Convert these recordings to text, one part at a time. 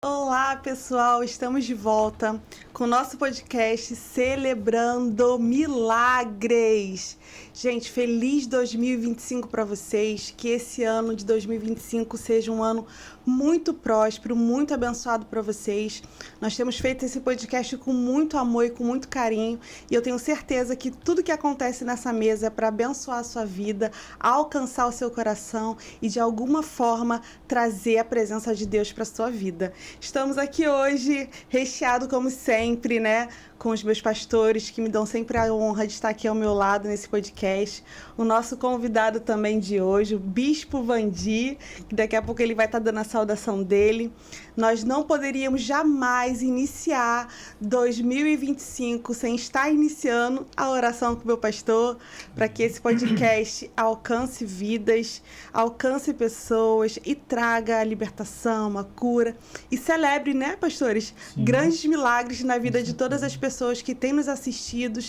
Olá, pessoal! Estamos de volta com o nosso podcast Celebrando Milagres. Gente, feliz 2025 para vocês. Que esse ano de 2025 seja um ano muito próspero, muito abençoado para vocês. Nós temos feito esse podcast com muito amor e com muito carinho. E eu tenho certeza que tudo que acontece nessa mesa é para abençoar a sua vida, alcançar o seu coração e, de alguma forma, trazer a presença de Deus para a sua vida. Estamos aqui hoje, recheado como sempre, né? Com os meus pastores, que me dão sempre a honra de estar aqui ao meu lado nesse podcast. O nosso convidado também de hoje, o Bispo Vandi, que daqui a pouco ele vai estar dando a saudação dele. Nós não poderíamos jamais iniciar 2025 sem estar iniciando a oração com o meu pastor, para que esse podcast alcance vidas, alcance pessoas e traga a libertação, a cura e celebre, né, pastores? Sim. Grandes milagres na vida de todas as pessoas que têm nos assistido,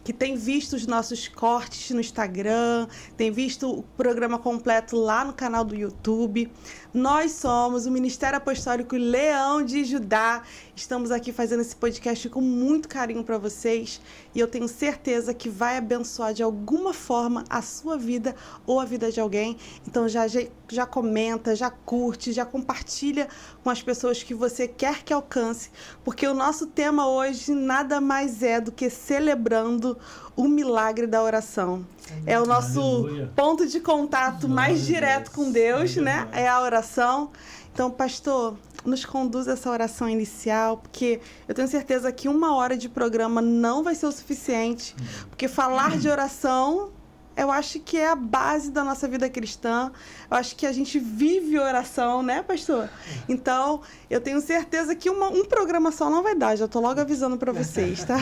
que têm visto os nossos cortes no Instagram, têm visto o programa completo lá no canal do YouTube. Nós somos o Ministério Apostólico Leão de Judá. Estamos aqui fazendo esse podcast com muito carinho para vocês e eu tenho certeza que vai abençoar de alguma forma a sua vida ou a vida de alguém. Então já comenta, já curte, já compartilha com as pessoas que você quer que alcance, porque o nosso tema hoje nada mais é do que celebrando o milagre da oração. É o nosso ponto de contato mais direto com Deus, né? É a oração. Então, pastor, nos conduz essa oração inicial, porque eu tenho certeza que 1 hora de programa não vai ser o suficiente, porque falar de oração, eu acho que é a base da nossa vida cristã. Eu acho que a gente vive oração, né, pastor? Então, eu tenho certeza que um programa só não vai dar. Já estou logo avisando para vocês, tá?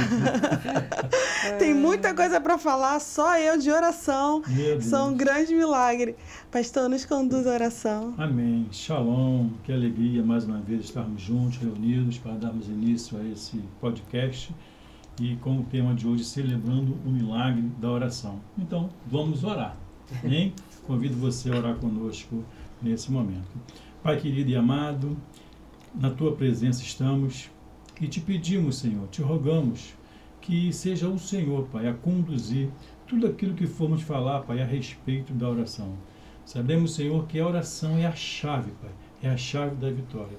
Tem muita coisa para falar, só eu de oração. São um grande milagre. Pastor, nos conduz a oração. Amém. Shalom. Que alegria mais uma vez estarmos juntos, reunidos, para darmos início a esse podcast. E com o tema de hoje, celebrando o milagre da oração. Então, vamos orar. Amém? Convido você a orar conosco nesse momento. Pai querido e amado, na Tua presença estamos e te pedimos, Senhor, te rogamos que seja o Senhor, Pai, a conduzir tudo aquilo que formos falar, Pai, a respeito da oração. Sabemos, Senhor, que a oração é a chave, Pai, é a chave da vitória.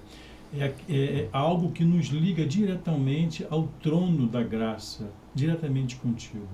É algo que nos liga diretamente ao trono da graça, diretamente contigo.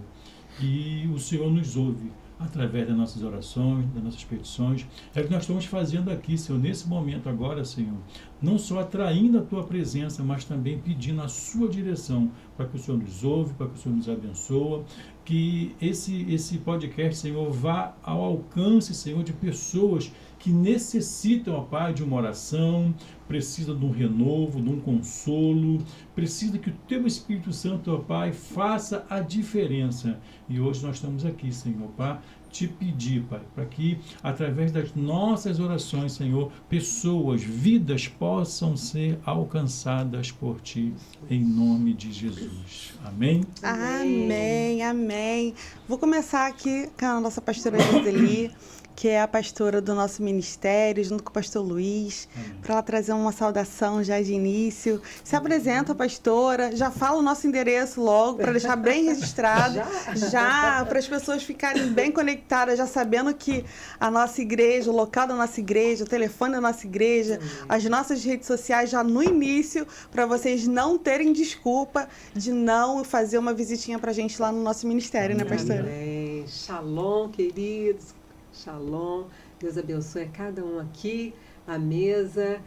E o Senhor nos ouve através das nossas orações, das nossas petições. É o que nós estamos fazendo aqui, Senhor, nesse momento agora, Senhor. Não só atraindo a Tua presença, mas também pedindo a Sua direção, para que o Senhor nos ouve, para que o Senhor nos abençoe, que esse podcast, Senhor, vá ao alcance, Senhor, de pessoas que necessitam, ó Pai, de uma oração, precisa de um renovo, de um consolo, precisa que o Teu Espírito Santo, ó Pai, faça a diferença. E hoje nós estamos aqui, Senhor, Pai, te pedir, Pai, para que, através das nossas orações, Senhor, pessoas, vidas possam ser alcançadas por Ti, em nome de Jesus. Amém? Amém, amém. Vou começar aqui com a nossa pastora Giseli, que é a pastora do nosso ministério, junto com o pastor Luiz, para ela trazer uma saudação já de início. Se apresenta, pastora, já fala o nosso endereço logo, para deixar bem registrado, já para as pessoas ficarem bem conectadas, já sabendo que a nossa igreja, o local da nossa igreja, o telefone da nossa igreja, as nossas redes sociais já no início, para vocês não terem desculpa de não fazer uma visitinha para a gente lá no nosso ministério, né, pastora? Amém. Shalom, queridos. Shalom, Deus abençoe a cada um aqui, à mesa.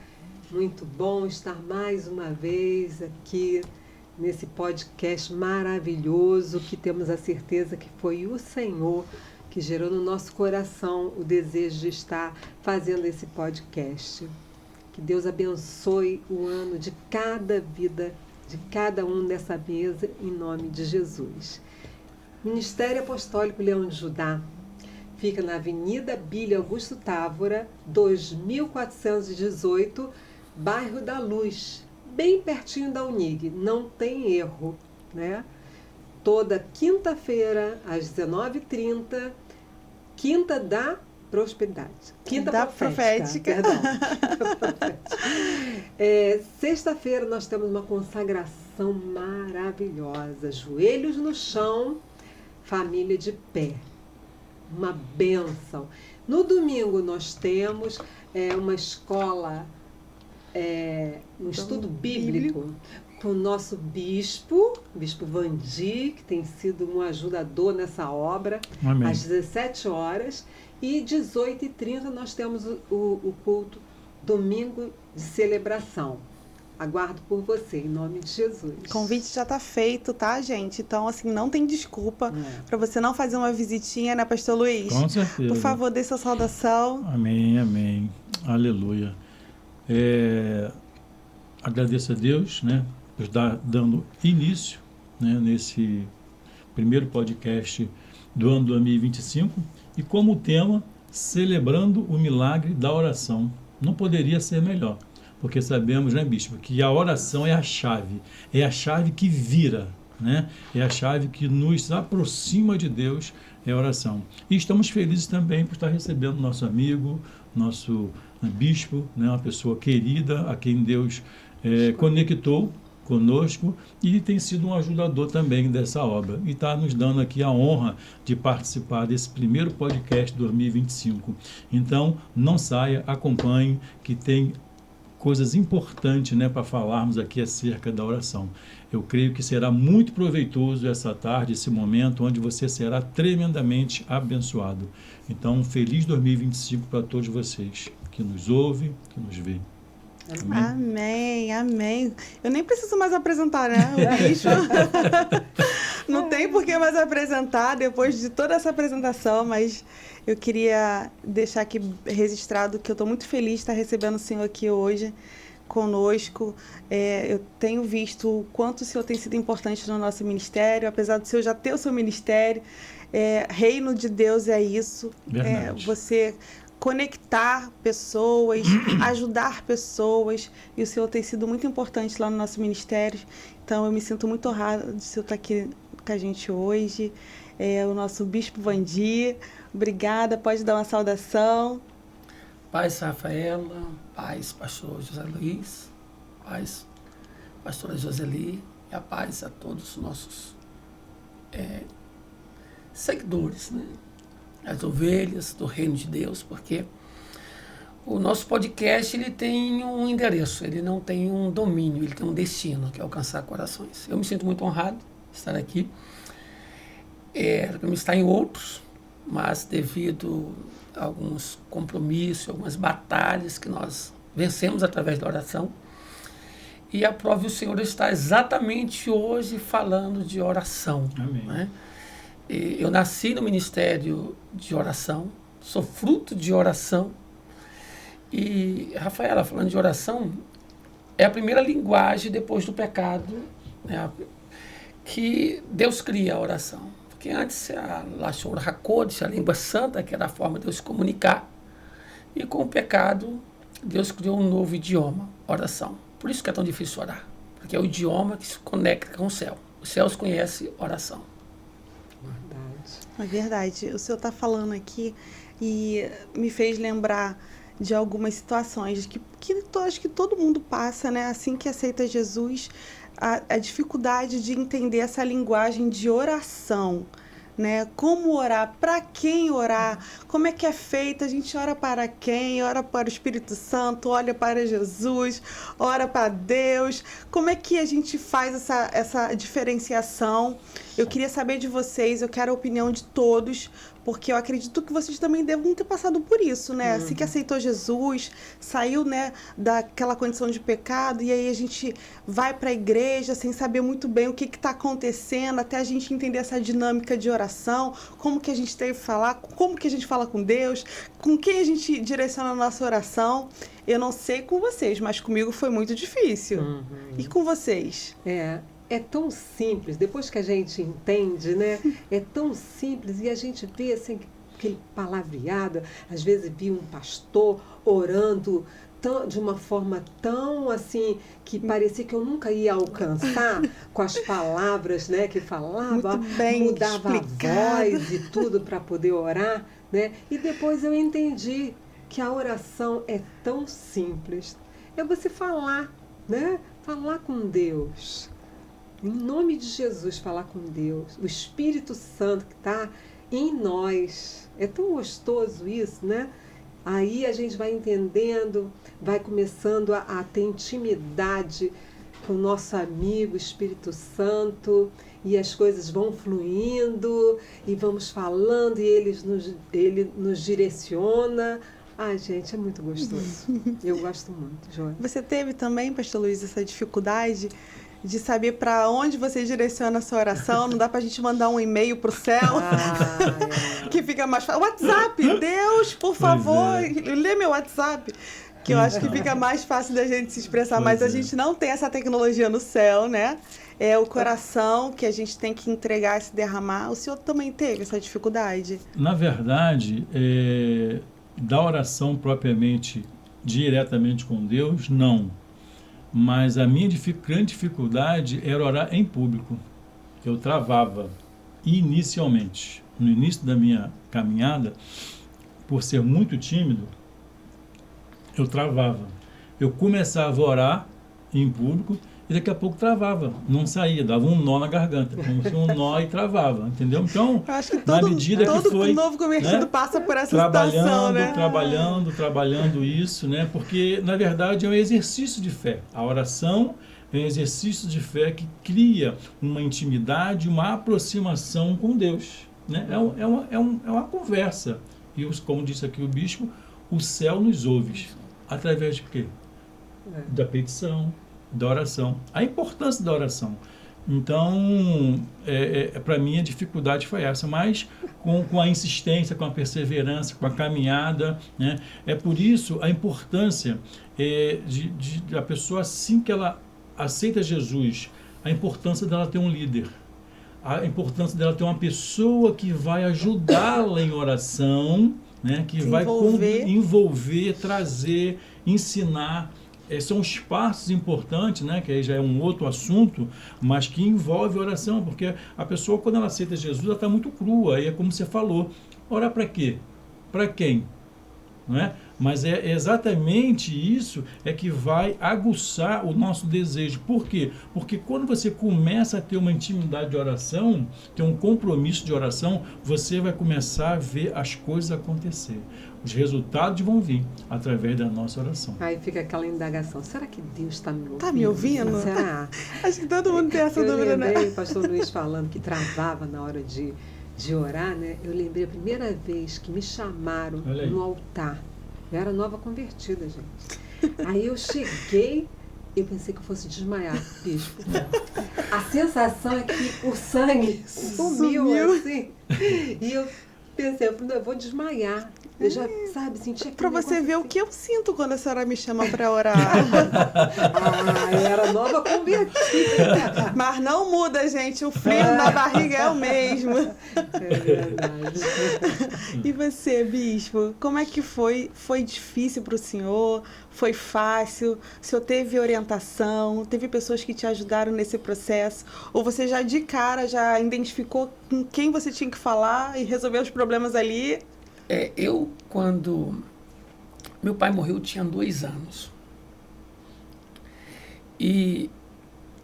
Muito bom estar mais uma vez aqui nesse podcast maravilhoso, que temos a certeza que foi o Senhor que gerou no nosso coração o desejo de estar fazendo esse podcast. Que Deus abençoe o ano de cada vida, de cada um nessa mesa, em nome de Jesus. Ministério Apostólico Leão de Judá fica na Avenida Bílio Augusto Távora, 2418, bairro da Luz, bem pertinho da Unig, não tem erro, né? Toda quinta-feira, às 19h30, Quinta da Prosperidade. Quinta da Profética. Perdão. Sexta-feira nós temos uma consagração maravilhosa. Joelhos no chão, família de pé. Uma bênção. No domingo nós temos uma escola, um estudo bíblico com o nosso bispo Vandi, que tem sido um ajudador nessa obra. Amém. Às 17 horas. E 18h30 nós temos o culto domingo de celebração. Aguardo por você, em nome de Jesus. O convite já está feito, tá, gente? Então, assim, não tem desculpa para você não fazer uma visitinha, né, Pastor Luiz? Com certeza. Por favor, dê sua saudação. Amém, amém. Aleluia. Agradeço a Deus, né, por estar dando início, né, nesse primeiro podcast do ano 2025 e como tema, celebrando o milagre da oração. Não poderia ser melhor, porque sabemos, né, bispo, que a oração é a chave que vira, né? É a chave que nos aproxima de Deus, é a oração. E estamos felizes também por estar recebendo nosso amigo, nosso bispo, né, uma pessoa querida, a quem Deus conectou conosco e tem sido um ajudador também dessa obra. E está nos dando aqui a honra de participar desse primeiro podcast 2025. Então, não saia, acompanhe, que tem coisas importantes, né, para falarmos aqui acerca da oração. Eu creio que será muito proveitoso essa tarde, esse momento, onde você será tremendamente abençoado. Então, um feliz 2025 para todos vocês que nos ouvem, que nos veem. Amém. Amém, amém. Eu nem preciso mais apresentar, né? O bicho não tem por que mais apresentar depois de toda essa apresentação, mas eu queria deixar aqui registrado que eu estou muito feliz de estar recebendo o Senhor aqui hoje conosco. Eu tenho visto o quanto o Senhor tem sido importante no nosso ministério, apesar do Senhor já ter o seu ministério. Reino de Deus é isso. Você conectar pessoas, ajudar pessoas, e o Senhor tem sido muito importante lá no nosso ministério. Então eu me sinto muito honrada de o Senhor estar aqui com a gente hoje. O nosso bispo Vandi, obrigada, pode dar uma saudação. Paz, Rafaela, paz, pastor José Luiz, paz, pastora Joseli, e a paz a todos os nossos seguidores, né? As ovelhas do reino de Deus, porque o nosso podcast ele tem um endereço, ele não tem um domínio, ele tem um destino, que é alcançar corações. Eu me sinto muito honrado de estar aqui. Para estar em outros, mas devido a alguns compromissos, algumas batalhas que nós vencemos através da oração, e aprove o Senhor estar exatamente hoje falando de oração. Amém. Né? Eu nasci no ministério de oração, sou fruto de oração. E, Rafaela, falando de oração, é a primeira linguagem depois do pecado, né, que Deus cria a oração. Porque antes a Lashon HaKodesh, a língua santa, que era a forma de Deus se comunicar. E com o pecado, Deus criou um novo idioma, oração. Por isso que é tão difícil orar. Porque é o idioma que se conecta com o céu. Os céus conhecem oração. É verdade. O senhor está falando aqui e me fez lembrar de algumas situações que acho que todo mundo passa, né? Assim que aceita Jesus, a dificuldade de entender essa linguagem de oração, né? Como orar, para quem orar, como é que é feito, a gente ora para quem, ora para o Espírito Santo, olha para Jesus, ora para Deus, como é que a gente faz essa diferenciação? Eu queria saber de vocês, eu quero a opinião de todos, porque eu acredito que vocês também devem ter passado por isso, né? Assim que aceitou Jesus, saiu, né, daquela condição de pecado, e aí a gente vai para a igreja sem saber muito bem o que está acontecendo, até a gente entender essa dinâmica de oração, como que a gente deve falar, como que a gente fala com Deus, com quem a gente direciona a nossa oração. Eu não sei com vocês, mas comigo foi muito difícil. E com vocês? É tão simples, depois que a gente entende, né? É tão simples e a gente vê assim, aquele palavreado, às vezes vi um pastor orando de uma forma tão assim, que parecia que eu nunca ia alcançar com as palavras, né, que falava, mudava a voz e tudo para poder orar, né? E depois eu entendi que a oração é tão simples, é você falar, né? Falar com Deus. Em nome de Jesus, falar com Deus. O Espírito Santo que está em nós. É tão gostoso isso, né? Aí a gente vai entendendo, vai começando a ter intimidade com o nosso amigo Espírito Santo, e as coisas vão fluindo, e vamos falando, e ele nos direciona. Ai, gente, é muito gostoso. Eu gosto muito, Joia. Você teve também, pastor Luiz, essa dificuldade de saber para onde você direciona a sua oração? Não dá para a gente mandar um e-mail para o céu? Que fica mais fácil. WhatsApp, Deus, por favor, lê meu WhatsApp. Que eu acho que fica mais fácil da gente se expressar, mas a gente não tem essa tecnologia no céu, né? É o coração que a gente tem que entregar e se derramar. O senhor também teve essa dificuldade? Na verdade, da oração propriamente, diretamente com Deus, não. Mas a minha grande dificuldade era orar em público. Eu travava inicialmente. No início da minha caminhada, por ser muito tímido, eu travava. Eu começava a orar em público e daqui a pouco travava. Não saía, dava um nó na garganta, como se um nó e travava, entendeu? Então, eu acho que na medida que foi, novo convertido, né, passa por essa trabalhando, situação, né? Trabalhando isso, né? Porque, na verdade, é um exercício de fé. A oração é um exercício de fé que cria uma intimidade, uma aproximação com Deus, né? É uma conversa. E, como disse aqui o bispo, o céu nos ouve. Através de quê? Da petição, da oração. A importância da oração. Então, para mim, a dificuldade foi essa. Mas com a insistência, com a perseverança, com a caminhada, né? É por isso a importância da pessoa, assim que ela aceita Jesus, a importância dela ter um líder. A importância dela ter uma pessoa que vai ajudá-la em oração, né, que vai envolver, trazer, ensinar. São os passos importantes, né, que aí já é um outro assunto, mas que envolve oração, porque a pessoa, quando ela aceita Jesus, ela está muito crua, aí é como você falou, orar para quê? Para quem? Não é? Mas é exatamente isso que vai aguçar o nosso desejo. Por quê? Porque quando você começa a ter uma intimidade de oração, ter um compromisso de oração, você vai começar a ver as coisas acontecer. Os resultados vão vir através da nossa oração. Aí fica aquela indagação, será que Deus está me ouvindo? Está me ouvindo? Será? Acho que todo mundo tem essa dúvida, né? Eu lembrei, o pastor Luiz falando que travava na hora de orar, né? Eu lembrei a primeira vez que me chamaram no altar. Eu era nova convertida, gente. Aí eu cheguei, eu pensei que eu fosse desmaiar, bispo. A sensação é que o sangue sumiu. Assim. E eu pensei, eu vou desmaiar. Eu já, senti aquilo. Para você ver o que eu sinto quando a senhora me chama para orar. Eu era nova convertida. Mas não muda, gente. O frio na barriga é o mesmo. É verdade. E você, bispo, como é que foi? Foi difícil para o senhor? Foi fácil? O senhor teve orientação? Teve pessoas que te ajudaram nesse processo? Ou você já de cara já identificou com quem você tinha que falar e resolver os problemas ali? Quando meu pai morreu, eu tinha 2 anos. E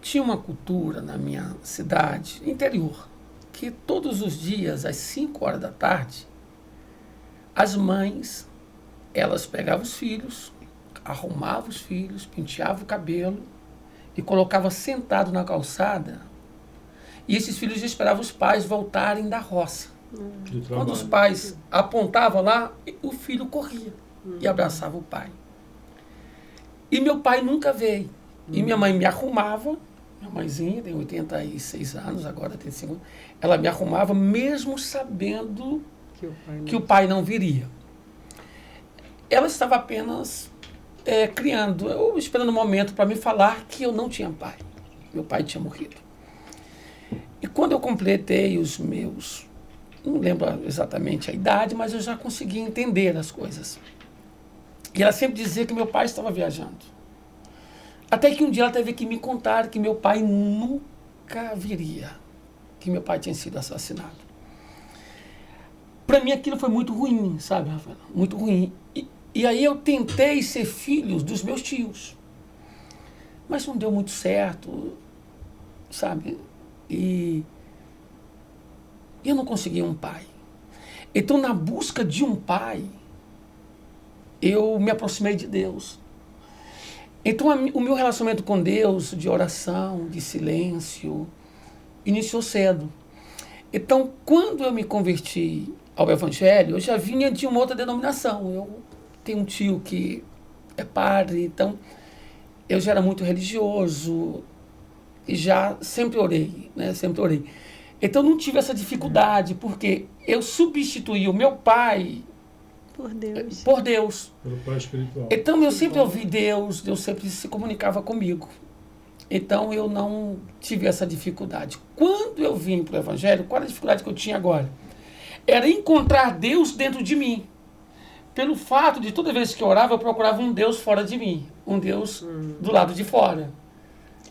tinha uma cultura na minha cidade, interior, que todos os dias, às 5 horas da tarde, as mães, elas pegavam os filhos, arrumavam os filhos, penteavam o cabelo e colocavam sentado na calçada. E esses filhos esperavam os pais voltarem da roça. Quando os pais apontavam lá, o filho corria e abraçava o pai. E meu pai nunca veio. E minha mãe me arrumava, minha mãezinha tem 86 anos, agora tem 5 anos, ela me arrumava mesmo sabendo que o pai não viria. Ela estava apenas criando, ou esperando um momento para me falar que eu não tinha pai. Meu pai tinha morrido. E quando eu completei os meus... Não lembro exatamente a idade, mas eu já conseguia entender as coisas. E ela sempre dizia que meu pai estava viajando. Até que um dia ela teve que me contar que meu pai nunca viria, que meu pai tinha sido assassinado. Para mim aquilo foi muito ruim, sabe, Rafael? Muito ruim. E E aí eu tentei ser filho dos meus tios. Mas não deu muito certo, sabe? E eu não consegui um pai. Então, na busca de um pai, eu me aproximei de Deus. Então, o meu relacionamento com Deus, de oração, de silêncio, iniciou cedo. Então, quando eu me converti ao Evangelho, eu já vinha de uma outra denominação. Eu tenho um tio que é padre, então eu já era muito religioso e já sempre orei, né? Sempre orei. Então, não tive essa dificuldade, porque eu substituí o meu pai Por Deus. por Deus. Pelo pai espiritual. Então, eu sempre ouvi Deus, Deus sempre se comunicava comigo. Então, eu não tive essa dificuldade. Quando eu vim para o Evangelho, qual era a dificuldade que eu tinha agora? Era encontrar Deus dentro de mim. Pelo fato de toda vez que eu orava, eu procurava um Deus fora de mim. Um Deus do lado de fora.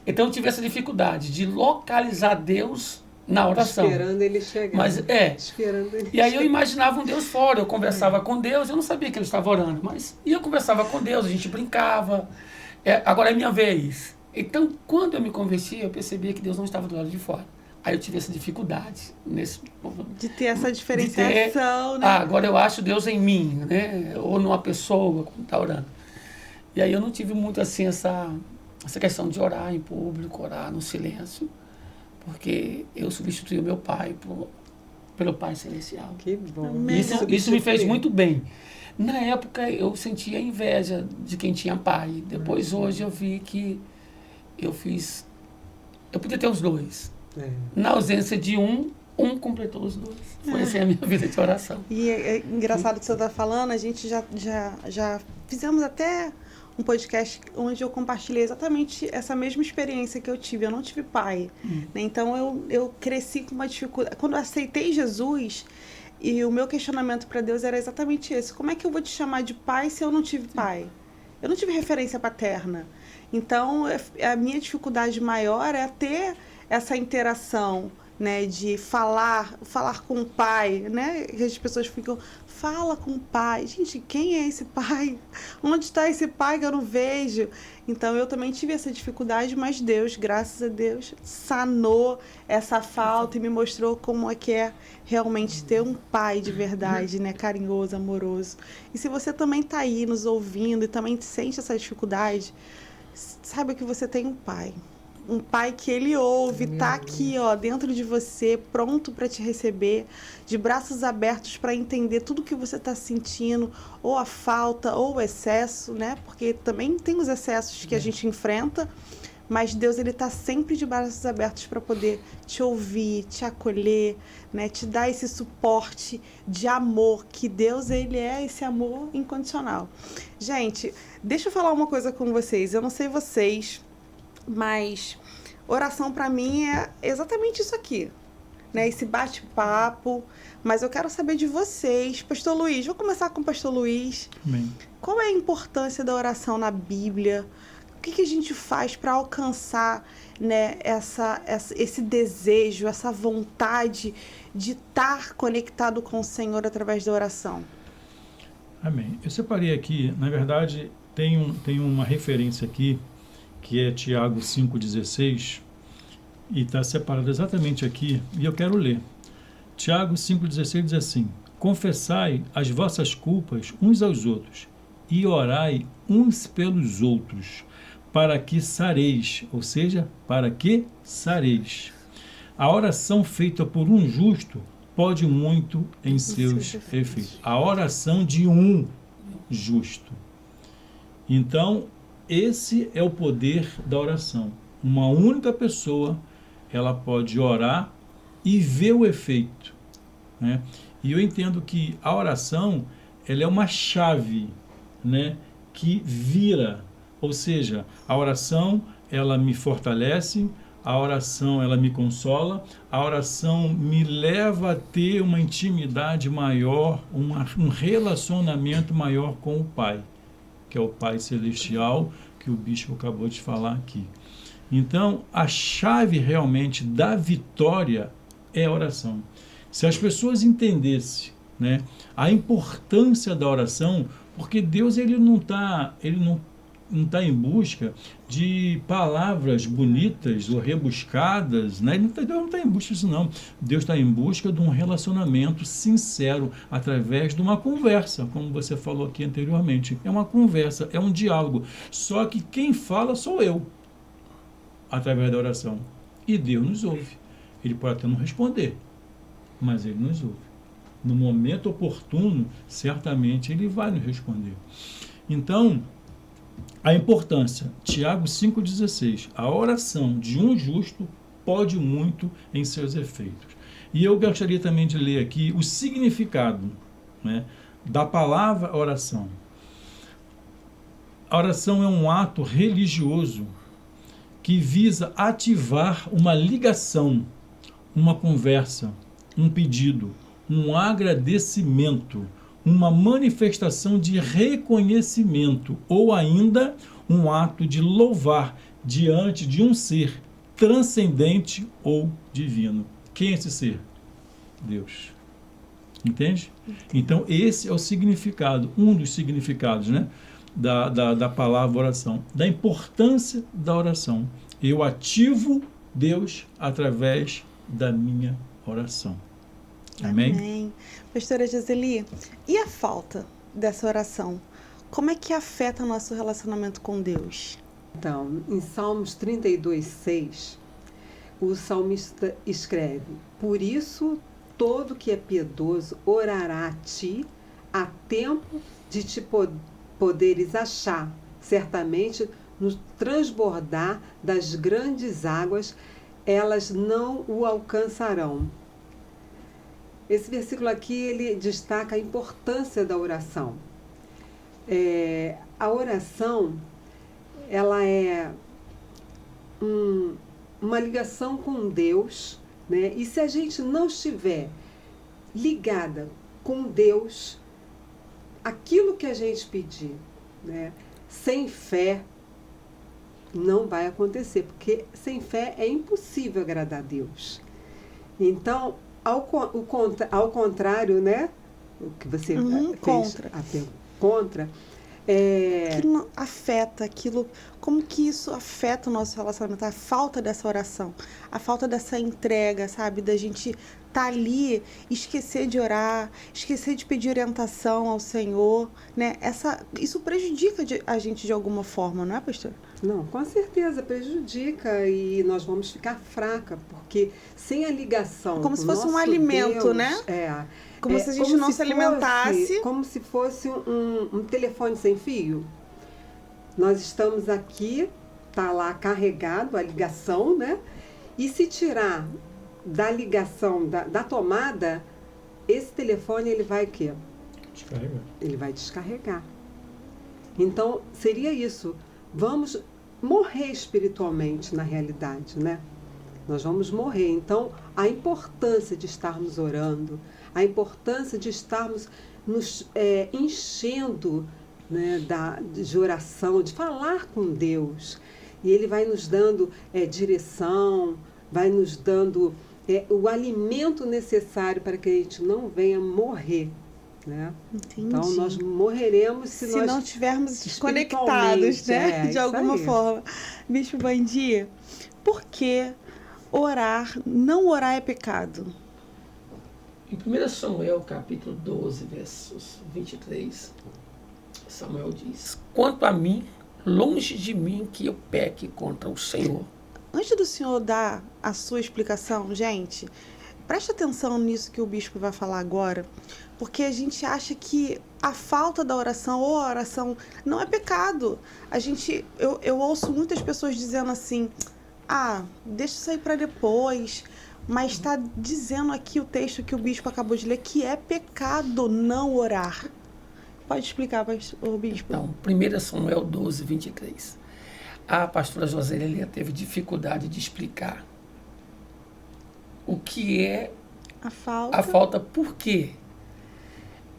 Então, eu tive essa dificuldade de localizar Deus na oração. Esperando ele chegar. Mas, Esperando ele e aí eu chegar. imaginava um Deus fora, eu conversava com Deus, eu não sabia que ele estava orando, mas eu conversava com Deus, a gente brincava. Agora é minha vez. Então, quando eu me converti, eu percebia que Deus não estava do lado de fora. Aí eu tive essa dificuldade De ter essa diferenciação, né? Agora eu acho Deus em mim, né? Ou numa pessoa quando está orando. E aí eu não tive muito assim essa questão de orar em público, orar no silêncio, porque eu substituí o meu pai pelo Pai Celestial. Que bom. Amém. Isso me fez muito bem. Na época eu sentia inveja de quem tinha pai. Depois hoje eu vi que eu podia ter os dois. Na ausência de um completou os dois. Foi assim a minha vida de oração. E é engraçado que você está falando, a gente já fizemos até um podcast onde eu compartilhei exatamente essa mesma experiência que eu tive. Eu não tive pai, né? Então eu cresci com uma dificuldade. Quando eu aceitei Jesus, e o meu questionamento para Deus era exatamente esse: como é que eu vou te chamar de pai se eu não tive pai? Eu não tive referência paterna. Então a minha dificuldade maior é ter essa interação, né, de falar com o pai, né? Que as pessoas ficam, fala com o pai. Gente, quem é esse pai? Onde está esse pai que eu não vejo? Então, eu também tive essa dificuldade, mas Deus, graças a Deus, sanou essa falta e me mostrou como é que é realmente ter um pai de verdade, né? Carinhoso, amoroso. E se você também está aí nos ouvindo e também sente essa dificuldade, saiba que você tem um pai. Um pai que ele ouve, tá aqui, ó, dentro de você, pronto para te receber, de braços abertos para entender tudo que você está sentindo, ou a falta, ou o excesso, né? Porque também tem os excessos que a gente enfrenta, mas Deus, ele tá sempre de braços abertos para poder te ouvir, te acolher, né? Te dar esse suporte de amor, que Deus, ele é esse amor incondicional. Gente, deixa eu falar uma coisa com vocês. Eu não sei vocês, mas oração para mim é exatamente isso aqui, né? Esse bate-papo. Mas eu quero saber de vocês. Pastor Luiz, vou começar com o Pastor Luiz. Amém. Qual é a importância da oração na Bíblia? O que a gente faz para alcançar, né, esse desejo, essa vontade de estar conectado com o Senhor através da oração? Amém. Eu separei aqui, na verdade, tem uma referência aqui, que é Tiago 5,16, e está separado exatamente aqui, e eu quero ler. Tiago 5,16 diz assim: confessai as vossas culpas uns aos outros, e orai uns pelos outros, para que sareis, ou seja, para que sareis. A oração feita por um justo pode muito em seus efeitos. A oração de um justo. Então, esse é o poder da oração. Uma única pessoa, ela pode orar e ver o efeito, né? E eu entendo que a oração, ela é uma chave, né, que vira, ou seja, a oração, ela me fortalece, a oração, ela me consola, a oração me leva a ter uma intimidade maior, um relacionamento maior com o Pai, que é o Pai Celestial, que o bispo acabou de falar aqui. Então, a chave realmente da vitória é a oração. Se as pessoas entendessem, né, a importância da oração, Porque Deus ele não está em busca de palavras bonitas ou rebuscadas, né? Deus não está em busca disso, não. Deus está em busca de um relacionamento sincero através de uma conversa, como você falou aqui anteriormente. É uma conversa, é um diálogo. Só que quem fala sou eu, através da oração. E Deus nos ouve. Ele pode até não responder, mas Ele nos ouve. No momento oportuno, certamente Ele vai nos responder. Então, a importância, Tiago 5,16, a oração de um justo pode muito em seus efeitos. E eu gostaria também de ler aqui o significado, né, da palavra oração. A oração é um ato religioso que visa ativar uma ligação, uma conversa, um pedido, um agradecimento, uma manifestação de reconhecimento ou ainda um ato de louvar diante de um ser transcendente ou divino. Quem é esse ser? Deus. Entende? Então, esse é o significado, um dos significados, né, da palavra oração, da importância da oração. Eu ativo Deus através da minha oração. Amém? Amém. Pastora Joseli, e a falta dessa oração? Como é que afeta o nosso relacionamento com Deus? Então, em Salmos 32:6, o salmista escreve: Por isso, todo que é piedoso orará a ti, a tempo de te poderes achar, certamente no transbordar das grandes águas, elas não o alcançarão. Esse versículo aqui, ele destaca a importância da oração. A oração, ela é uma ligação com Deus, né? E se a gente não estiver ligada com Deus, aquilo que a gente pedir, né, sem fé, não vai acontecer, porque sem fé é impossível agradar a Deus. Então, ao contrário, né, o que você fez contra, Aquilo afeta, como que isso afeta o nosso relacionamento? A falta dessa oração, a falta dessa entrega, sabe? Da gente estar ali, esquecer de orar, esquecer de pedir orientação ao Senhor, né? Isso prejudica a gente de alguma forma, não é, pastor? Não, com certeza prejudica e nós vamos ficar fraca, porque sem a ligação como com se fosse nosso um alimento, Deus, né? Como se a gente não se alimentasse. Como se fosse um telefone sem fio. Nós estamos aqui, tá lá carregado a ligação, né? E se tirar da ligação, da tomada, esse telefone ele vai o quê? Descarregar. Ele vai descarregar. Então, seria isso. Vamos morrer espiritualmente, na realidade, né? Nós vamos morrer. Então, a importância de estarmos orando, a importância de estarmos nos enchendo, né, de oração, de falar com Deus. E Ele vai nos dando direção, vai nos dando o alimento necessário para que a gente não venha morrer. Né? Entendi. Então, nós morreremos se nós não estivermos conectados, né? De alguma forma. Bispo Bandi, por que não orar é pecado? Em 1 Samuel, capítulo 12, versos 23, Samuel diz: Quanto a mim, longe de mim que eu peque contra o Senhor. Antes do senhor dar a sua explicação, gente, preste atenção nisso que o bispo vai falar agora, porque a gente acha que a falta da oração ou a oração não é pecado. Eu ouço muitas pessoas dizendo assim: deixa isso aí para depois. Mas está dizendo aqui o texto que o bispo acabou de ler que é pecado não orar. Pode explicar, o bispo? Então, 1 Samuel 12, 23. A pastora Josélia teve dificuldade de explicar o que é a falta. A falta por quê?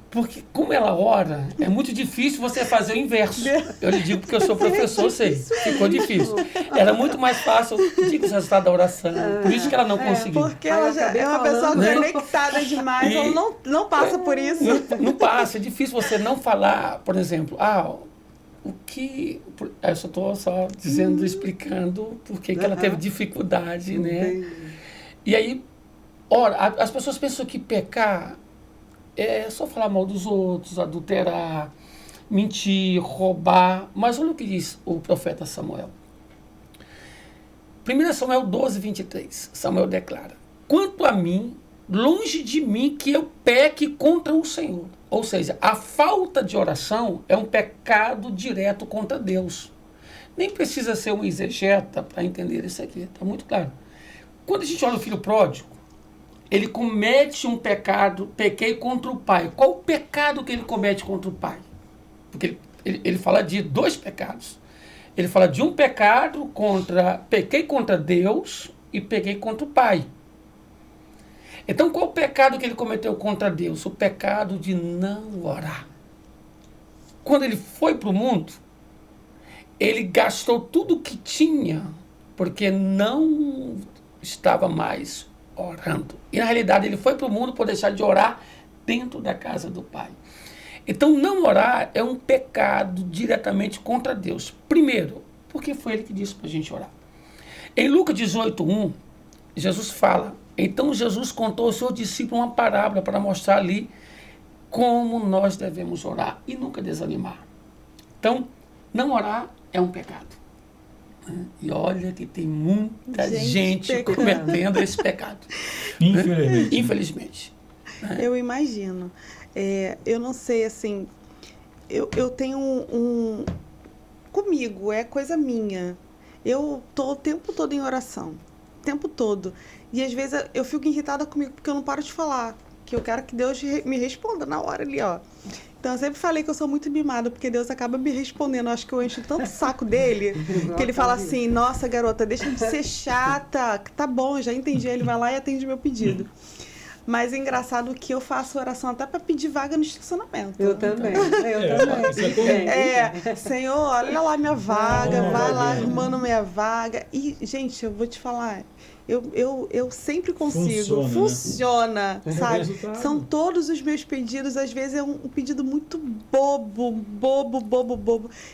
Porque como ela ora, é muito difícil você fazer o inverso. Eu lhe digo porque eu sou professor, eu sei. Ficou difícil. Era muito mais fácil, diga o resultado da oração. Por isso que ela não conseguiu. Porque ela já é uma pessoa conectada demais, ela não passa por isso. Não passa, é difícil você não falar, por exemplo, o que... Eu só estou dizendo, explicando por que ela teve dificuldade, né? E aí, ora, as pessoas pensam que pecar é só falar mal dos outros, adulterar, mentir, roubar. Mas olha o que diz o profeta Samuel. 1 Samuel 12, 23. Samuel declara: quanto a mim, longe de mim que eu peque contra o Senhor. Ou seja, a falta de oração é um pecado direto contra Deus. Nem precisa ser um exegeta para entender isso aqui, está muito claro. Quando a gente olha o filho pródigo, ele comete um pecado, pequei contra o pai. Qual o pecado que ele comete contra o pai? Porque ele fala de 2 pecados. Ele fala de um pecado pequei contra Deus e pequei contra o pai. Então, qual o pecado que ele cometeu contra Deus? O pecado de não orar. Quando ele foi para o mundo, ele gastou tudo o que tinha, porque não estava mais orando. E, na realidade, ele foi para o mundo por deixar de orar dentro da casa do Pai. Então, não orar é um pecado diretamente contra Deus. Primeiro, porque foi ele que disse para a gente orar. Em Lucas 18:1, Jesus fala: então Jesus contou aos seus discípulos uma parábola para mostrar ali como nós devemos orar e nunca desanimar. Então, não orar é um pecado. E olha que tem muita gente cometendo esse pecado. Infelizmente. Infelizmente. Eu imagino. Eu não sei, assim, eu tenho comigo, é coisa minha. Eu tô o tempo todo em oração. O tempo todo. E às vezes eu fico irritada comigo porque eu não paro de falar. Que eu quero que Deus me responda na hora ali, ó. Então eu sempre falei que eu sou muito mimada, porque Deus acaba me respondendo. Eu acho que eu encho tanto o saco dele, que ele fala assim: nossa, garota, deixa de ser chata. Tá bom, já entendi. Ele vai lá e atende meu pedido. Mas é engraçado que eu faço oração até para pedir vaga no estacionamento. Eu também. Eu também. Senhor, olha lá minha vaga, vai lá arrumando minha vaga. E, gente, eu vou te falar, eu sempre consigo. Funciona, né? Sabe? São todos os meus pedidos, às vezes é um pedido muito bobo.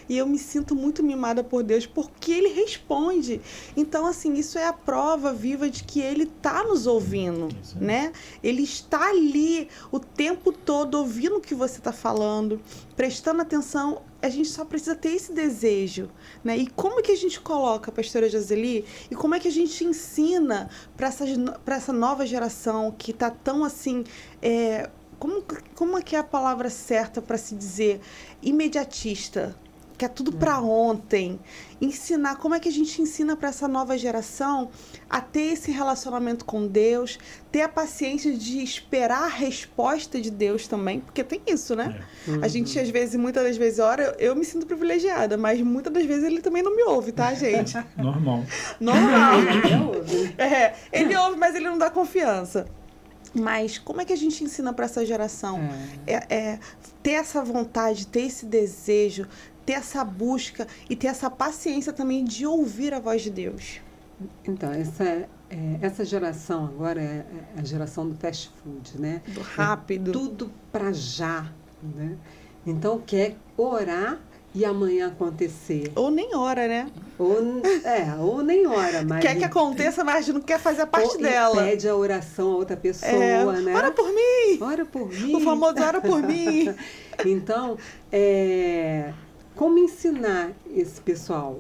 E eu me sinto muito mimada por Deus, porque Ele responde. Então, assim, isso é a prova viva de que Ele está nos ouvindo, né? Ele está ali o tempo todo ouvindo o que você está falando, prestando atenção. A gente só precisa ter esse desejo, né? E como que a gente coloca, pastora Joseli, e como é que a gente ensina para essa nova geração que está tão assim, como é que é a palavra certa para se dizer? Imediatista, que é tudo para ontem. Ensinar, como é que a gente ensina para essa nova geração a ter esse relacionamento com Deus, ter a paciência de esperar a resposta de Deus também, porque tem isso, né? A gente, às vezes, muitas das vezes, ora, eu me sinto privilegiada, mas muitas das vezes ele também não me ouve, tá, gente? Normal. Ele ouve, mas ele não dá confiança. Mas como é que a gente ensina para essa geração? Ter essa vontade, ter esse desejo, ter essa busca e ter essa paciência também de ouvir a voz de Deus. Então, essa geração agora é a geração do fast food, né? Do rápido. Tudo para já, né? Então, quer orar e amanhã acontecer. Ou nem ora, né? Ou nem ora. Mas quer que aconteça, mas não quer fazer a parte dela. Pede a oração a outra pessoa, né? Ora por mim! Ora por mim! O famoso ora por mim! Então, como ensinar esse pessoal?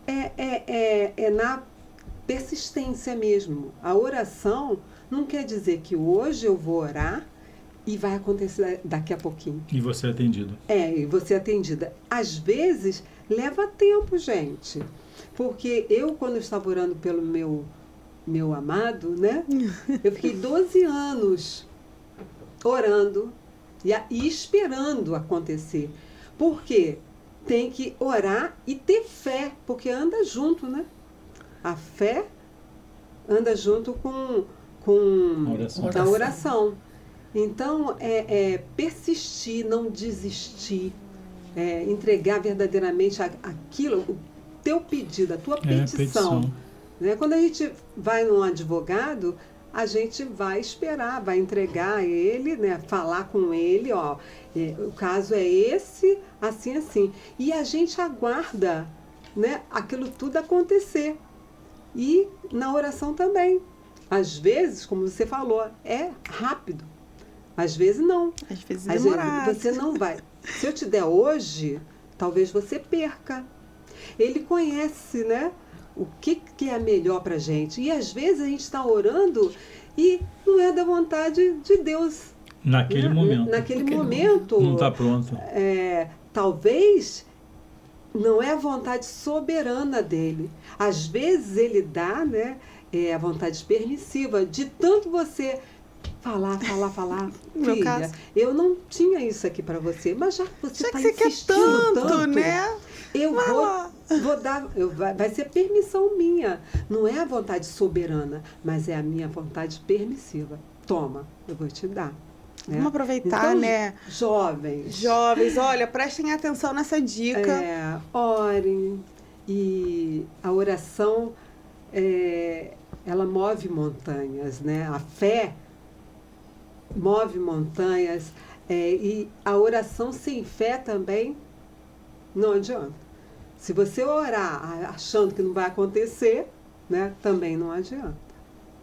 É na persistência mesmo. A oração não quer dizer que hoje eu vou orar e vai acontecer daqui a pouquinho. E você é atendido. E você é atendida. Às vezes, leva tempo, gente. Porque eu, quando estava orando pelo meu amado, né? Eu fiquei 12 anos orando e esperando acontecer. Por quê? Tem que orar e ter fé, porque anda junto, né? A fé anda junto com a oração. Então, persistir, não desistir, entregar verdadeiramente aquilo, o teu pedido, a tua petição. Né? Quando a gente vai num advogado, a gente vai esperar, vai entregar a ele, né? Falar com ele, ó, o caso é esse, assim, assim. E a gente aguarda, né, aquilo tudo acontecer. E na oração também. Às vezes, como você falou, é rápido. Às vezes não. Às vezes demorado. Você não vai. Se eu te der hoje, talvez você perca. Ele conhece, né? O que é melhor para a gente. E às vezes a gente está orando e não é da vontade de Deus. Naquele momento. Naquele momento. Não está pronto. Talvez não é a vontade soberana dele. Às vezes ele dá, né, a vontade permissiva. De tanto você falar. No Filha, caso, eu não tinha isso aqui para você, mas já que você está você quer insistindo tanto, né? Eu vou dar, vai ser permissão minha. Não é a vontade soberana, mas é a minha vontade permissiva. Toma, eu vou te dar. Né? Vamos aproveitar, Então, né? Jovens, olha, prestem atenção nessa dica. Orem. E a oração, ela move montanhas, né? A fé move montanhas. E a oração sem fé também não adianta. Se você orar achando que não vai acontecer, né, também não adianta.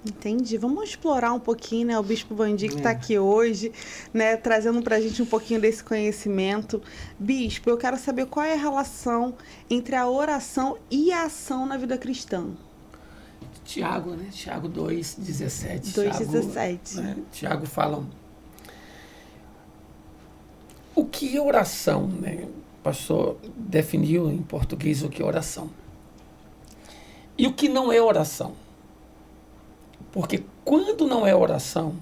Entendi. Vamos explorar um pouquinho, né? O Bispo Vandi que está aqui hoje, né? Trazendo para a gente um pouquinho desse conhecimento. Bispo, eu quero saber qual é a relação entre a oração e a ação na vida cristã. Tiago, né? Tiago 2,17. 2,17. Né? Tiago fala... O que é oração, né? O pastor definiu em português o que é oração. E o que não é oração. Porque quando não é oração...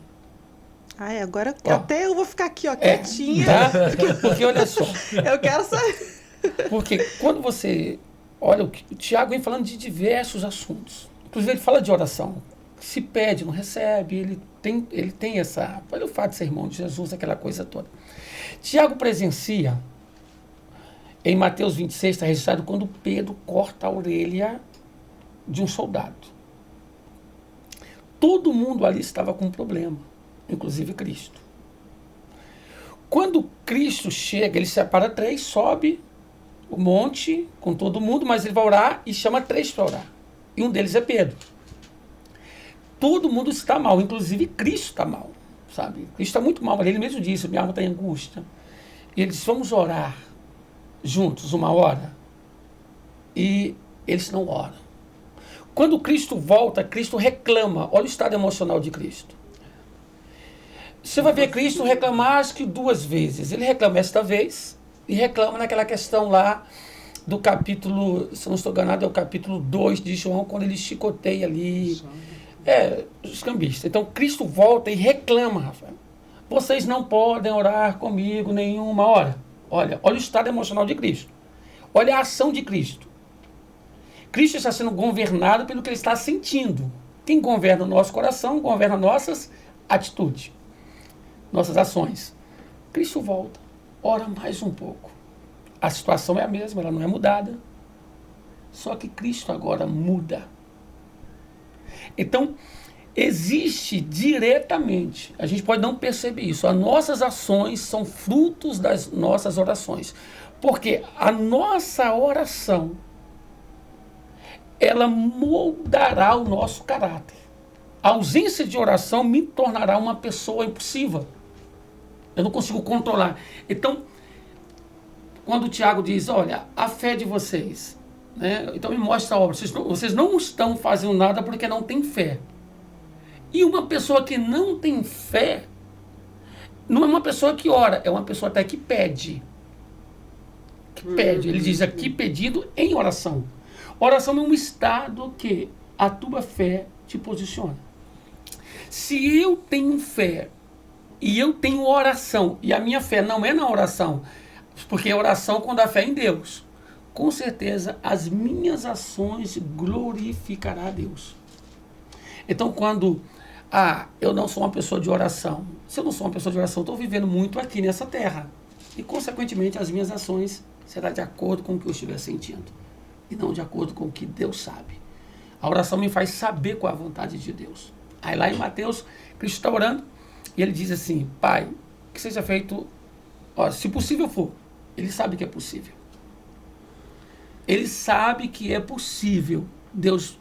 Ai, agora até eu vou ficar aqui, ó, quietinha. Tá? Porque olha só. Eu quero saber. Porque quando você... Olha, o Tiago vem falando de diversos assuntos. Inclusive, ele fala de oração. Se pede, não recebe. Ele tem essa... Olha o fato de ser irmão de Jesus, aquela coisa toda. Tiago presencia... Em Mateus 26 está registrado quando Pedro corta a orelha de um soldado. Todo mundo ali estava com um problema, inclusive Cristo. Quando Cristo chega, ele separa 3, sobe o monte com todo mundo, mas ele vai orar e chama 3 para orar. E um deles é Pedro. Todo mundo está mal, inclusive Cristo está mal, sabe? Cristo está muito mal, ele mesmo disse, minha alma está em angústia. E ele disse, vamos orar juntos 1 hora. E eles não oram. Quando Cristo volta, Cristo reclama. Olha o estado emocional de Cristo. Você vai ver Cristo reclamar acho que 2 vezes. Ele reclama esta vez e reclama naquela questão lá do capítulo, se não estou enganado, é o capítulo 2 de João, quando ele chicoteia ali. Os cambistas. Então Cristo volta e reclama, Rafael. Vocês não podem orar comigo nenhuma hora. Olha o estado emocional de Cristo. Olha a ação de Cristo. Cristo está sendo governado pelo que ele está sentindo. Quem governa o nosso coração, governa nossas atitudes, nossas ações. Cristo volta, ora mais um pouco. A situação é a mesma, ela não é mudada. Só que Cristo agora muda. Então, existe diretamente, a gente pode não perceber isso, as nossas ações são frutos das nossas orações. Porque a nossa oração, ela moldará o nosso caráter. A ausência de oração me tornará uma pessoa impulsiva. Eu não consigo controlar. Então, quando o Tiago diz, olha, a fé de vocês, né? Então me mostra a obra. Vocês não estão fazendo nada porque não têm fé. E uma pessoa que não tem fé, não é uma pessoa que ora, é uma pessoa até que pede. Que pede. Ele diz aqui, pedido em oração. Oração é um estado que a tua fé te posiciona. Se eu tenho fé e eu tenho oração, e a minha fé não é na oração, porque a oração quando a fé é em Deus, com certeza as minhas ações glorificarão a Deus. Então, quando eu não sou uma pessoa de oração. Se eu não sou uma pessoa de oração, eu estou vivendo muito aqui nessa terra. E, consequentemente, as minhas ações serão de acordo com o que eu estiver sentindo. E não de acordo com o que Deus sabe. A oração me faz saber qual é a vontade de Deus. Aí lá em Mateus, Cristo está orando e ele diz assim: Pai, que seja feito, se possível for. Ele sabe que é possível. Ele sabe que é possível Deus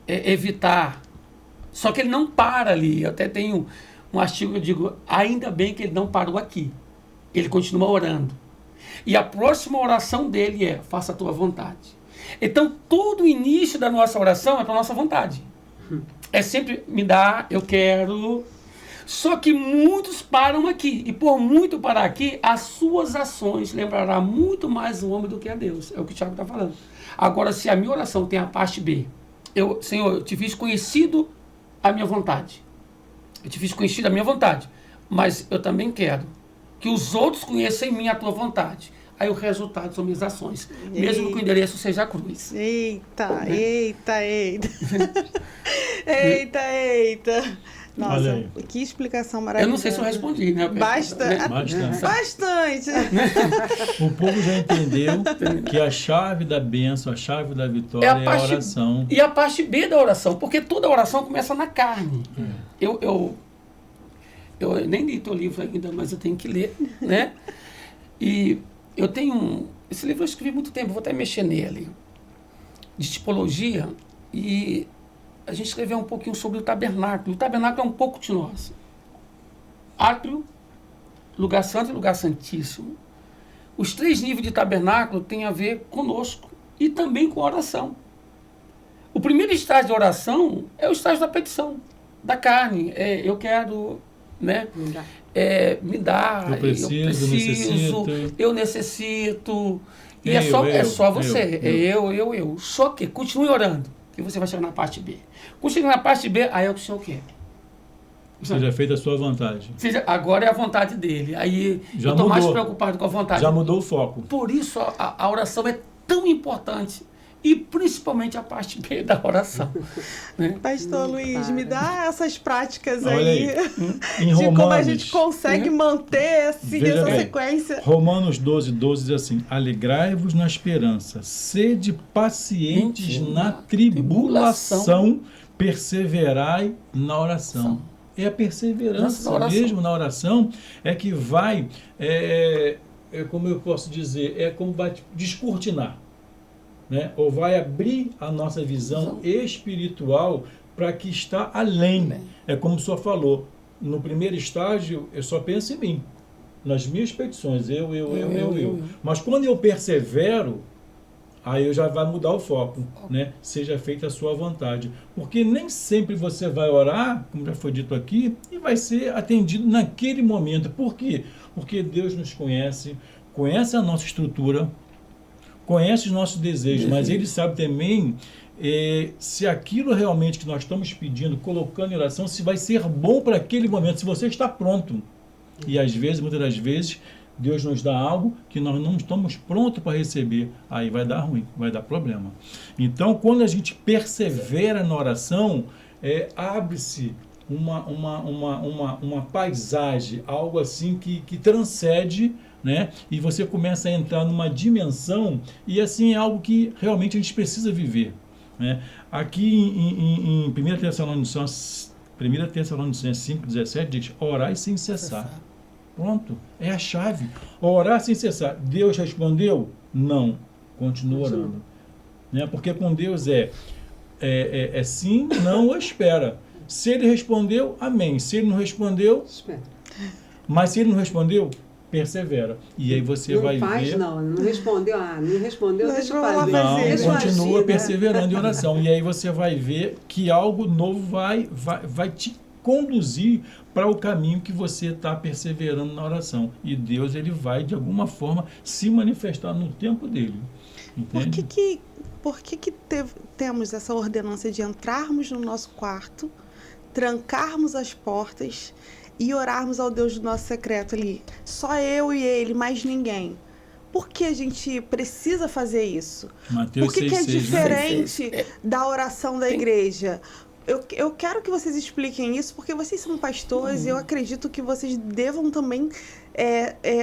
evitar. Só que ele não para ali. Eu até tenho um artigo que eu digo: ainda bem que ele não parou aqui. Ele continua orando. E a próxima oração dele é: faça a tua vontade. Então, todo o início da nossa oração é para a nossa vontade. É sempre me dá, eu quero. Só que muitos param aqui. E por muito parar aqui, as suas ações lembrará muito mais o homem do que a Deus. É o que o Tiago está falando. Agora, se a minha oração tem a parte B, Senhor, eu te fiz conhecido a minha vontade. Eu te fiz conhecido a minha vontade. Mas eu também quero que os outros conheçam em mim a tua vontade. Aí o resultado são minhas ações. Mesmo que o endereço seja a cruz. Eita. Eita. Nossa, que explicação maravilhosa. Eu não sei se eu respondi, né? Bastante. O povo já entendeu que a chave da bênção, a chave da vitória é a oração. E a parte B da oração, porque toda oração começa na carne. Eu nem li teu livro ainda, mas eu tenho que ler, né? E eu tenho esse livro eu escrevi há muito tempo, vou até mexer nele, de tipologia, e a gente escreveu um pouquinho sobre o tabernáculo. O tabernáculo é um pouco de nós. Átrio, lugar santo e lugar santíssimo. Os 3 níveis de tabernáculo têm a ver conosco e também com a oração. O primeiro estágio de oração é o estágio da petição, da carne. Eu quero, né? Me dá, eu preciso, eu necessito. E é só você. Eu. Só que continue orando. E você vai chegar na parte B. Quando chegar na parte B, aí é o que o Senhor quer. Seja feita a sua vontade. Agora é a vontade dele. Aí já eu estou mais preocupado com a vontade. Já mudou o foco. Por isso a oração é tão importante. E principalmente a parte B da oração. Né? Pastor Luiz, me dá essas práticas aí. Em de Romanos, como a gente consegue manter assim, essa sequência. Romanos 12:12 diz assim: alegrai-vos na esperança, sede pacientes na tribulação, perseverai na oração. É a perseverança mesmo na oração é que vai, como eu posso dizer, como vai descortinar. Né? Ou vai abrir a nossa visão espiritual para que está além. É como o senhor falou, no primeiro estágio eu só penso em mim, nas minhas petições, eu. Mas quando eu persevero, aí eu já vai mudar o foco, né? Seja feita a sua vontade. Porque nem sempre você vai orar, como já foi dito aqui, e vai ser atendido naquele momento. Por quê? Porque Deus nos conhece a nossa estrutura, conhece os nossos desejos, mas Ele sabe também se aquilo realmente que nós estamos pedindo, colocando em oração, se vai ser bom para aquele momento, se você está pronto. E às vezes, muitas das vezes, Deus nos dá algo que nós não estamos prontos para receber. Aí vai dar ruim, vai dar problema. Então, quando a gente persevera na oração, abre-se uma paisagem, algo assim que transcende, né? E você começa a entrar numa dimensão, e assim é algo que realmente a gente precisa viver, né? Aqui em 1 Tessalonicenses 5,17 diz: orai sem cessar. Pronto, é a chave. Orar sem cessar. Deus respondeu? Não. Continua orando, né? Porque com Deus é sim, não ou espera. Se Ele respondeu, amém. Se Ele não respondeu, espera. Mas se Ele não respondeu, persevera. E aí você vai ver... Não respondeu, deixa eu fazer. Não, continua perseverando em oração. E aí você vai ver que algo novo vai te conduzir para o caminho que você está perseverando na oração. E Deus, Ele vai, de alguma forma, se manifestar no tempo dele. Entende? Por que temos essa ordenança de entrarmos no nosso quarto, trancarmos as portas e orarmos ao Deus do nosso secreto ali? Só eu e Ele, mais ninguém. Por que a gente precisa fazer isso? Mateus Por que é diferente da oração da igreja? eu quero que vocês expliquem isso, porque vocês são pastores e eu acredito que vocês devam também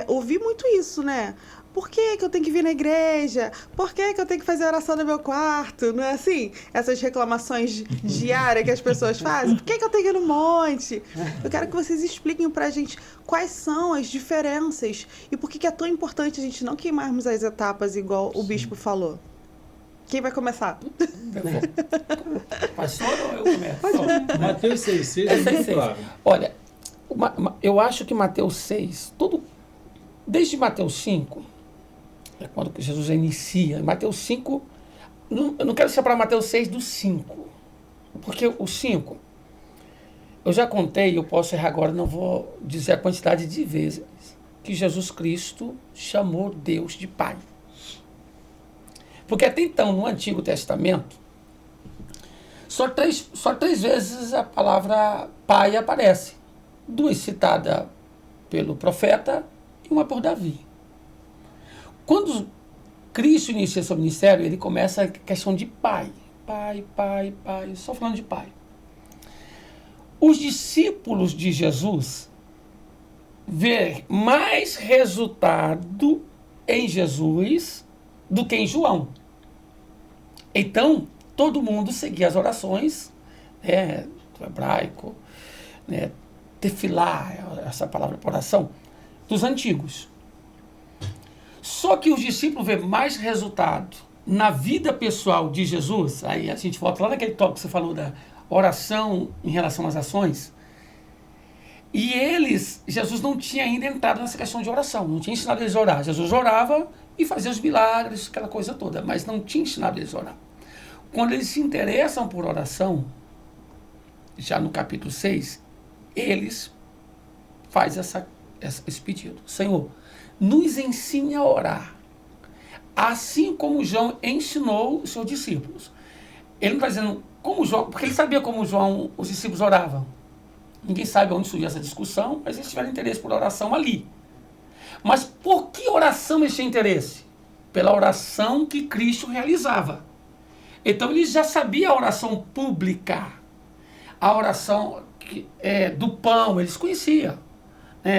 ouvir muito isso, né? Por que que eu tenho que vir na igreja? Por que que eu tenho que fazer oração no meu quarto? Não é assim? Essas reclamações diárias que as pessoas fazem. Por que que eu tenho que ir no monte? Eu quero que vocês expliquem pra gente quais são as diferenças e por que que é tão importante a gente não queimarmos as etapas igual o bispo falou. Quem vai começar? Pastor ou eu começo? Mateus 6,6 é muito claro. Olha, eu acho que Mateus 6, desde Mateus 5, é quando Jesus inicia. Em Mateus 5, eu não quero separar Mateus 6 do 5, porque o 5, eu já contei, eu posso errar agora, não vou dizer a quantidade de vezes que Jesus Cristo chamou Deus de Pai. Porque até então, no Antigo Testamento, só três vezes a palavra Pai aparece. 2 citada pelo profeta e uma por Davi. Quando Cristo inicia seu ministério, ele começa a questão de pai. Pai, só falando de pai. Os discípulos de Jesus vê mais resultado em Jesus do que em João. Então, todo mundo seguia as orações, do hebraico, tefilá, essa palavra para oração, dos antigos. Só que os discípulos vê mais resultado na vida pessoal de Jesus. Aí a gente volta lá naquele tópico que você falou da oração em relação às ações. E Jesus não tinha ainda entrado nessa questão de oração, não tinha ensinado eles a orar. Jesus orava e fazia os milagres, aquela coisa toda, mas não tinha ensinado eles a orar. Quando eles se interessam por oração, já no capítulo 6, eles fazem esse pedido. Senhor, nos ensine a orar, assim como João ensinou os seus discípulos. Ele não está dizendo como João, porque ele sabia como João, os discípulos oravam. Ninguém sabe onde surgiu essa discussão, mas eles tiveram interesse por oração ali. Mas por que oração eles tinham interesse? Pela oração que Cristo realizava. Então eles já sabiam a oração pública, a oração do pão, eles conheciam.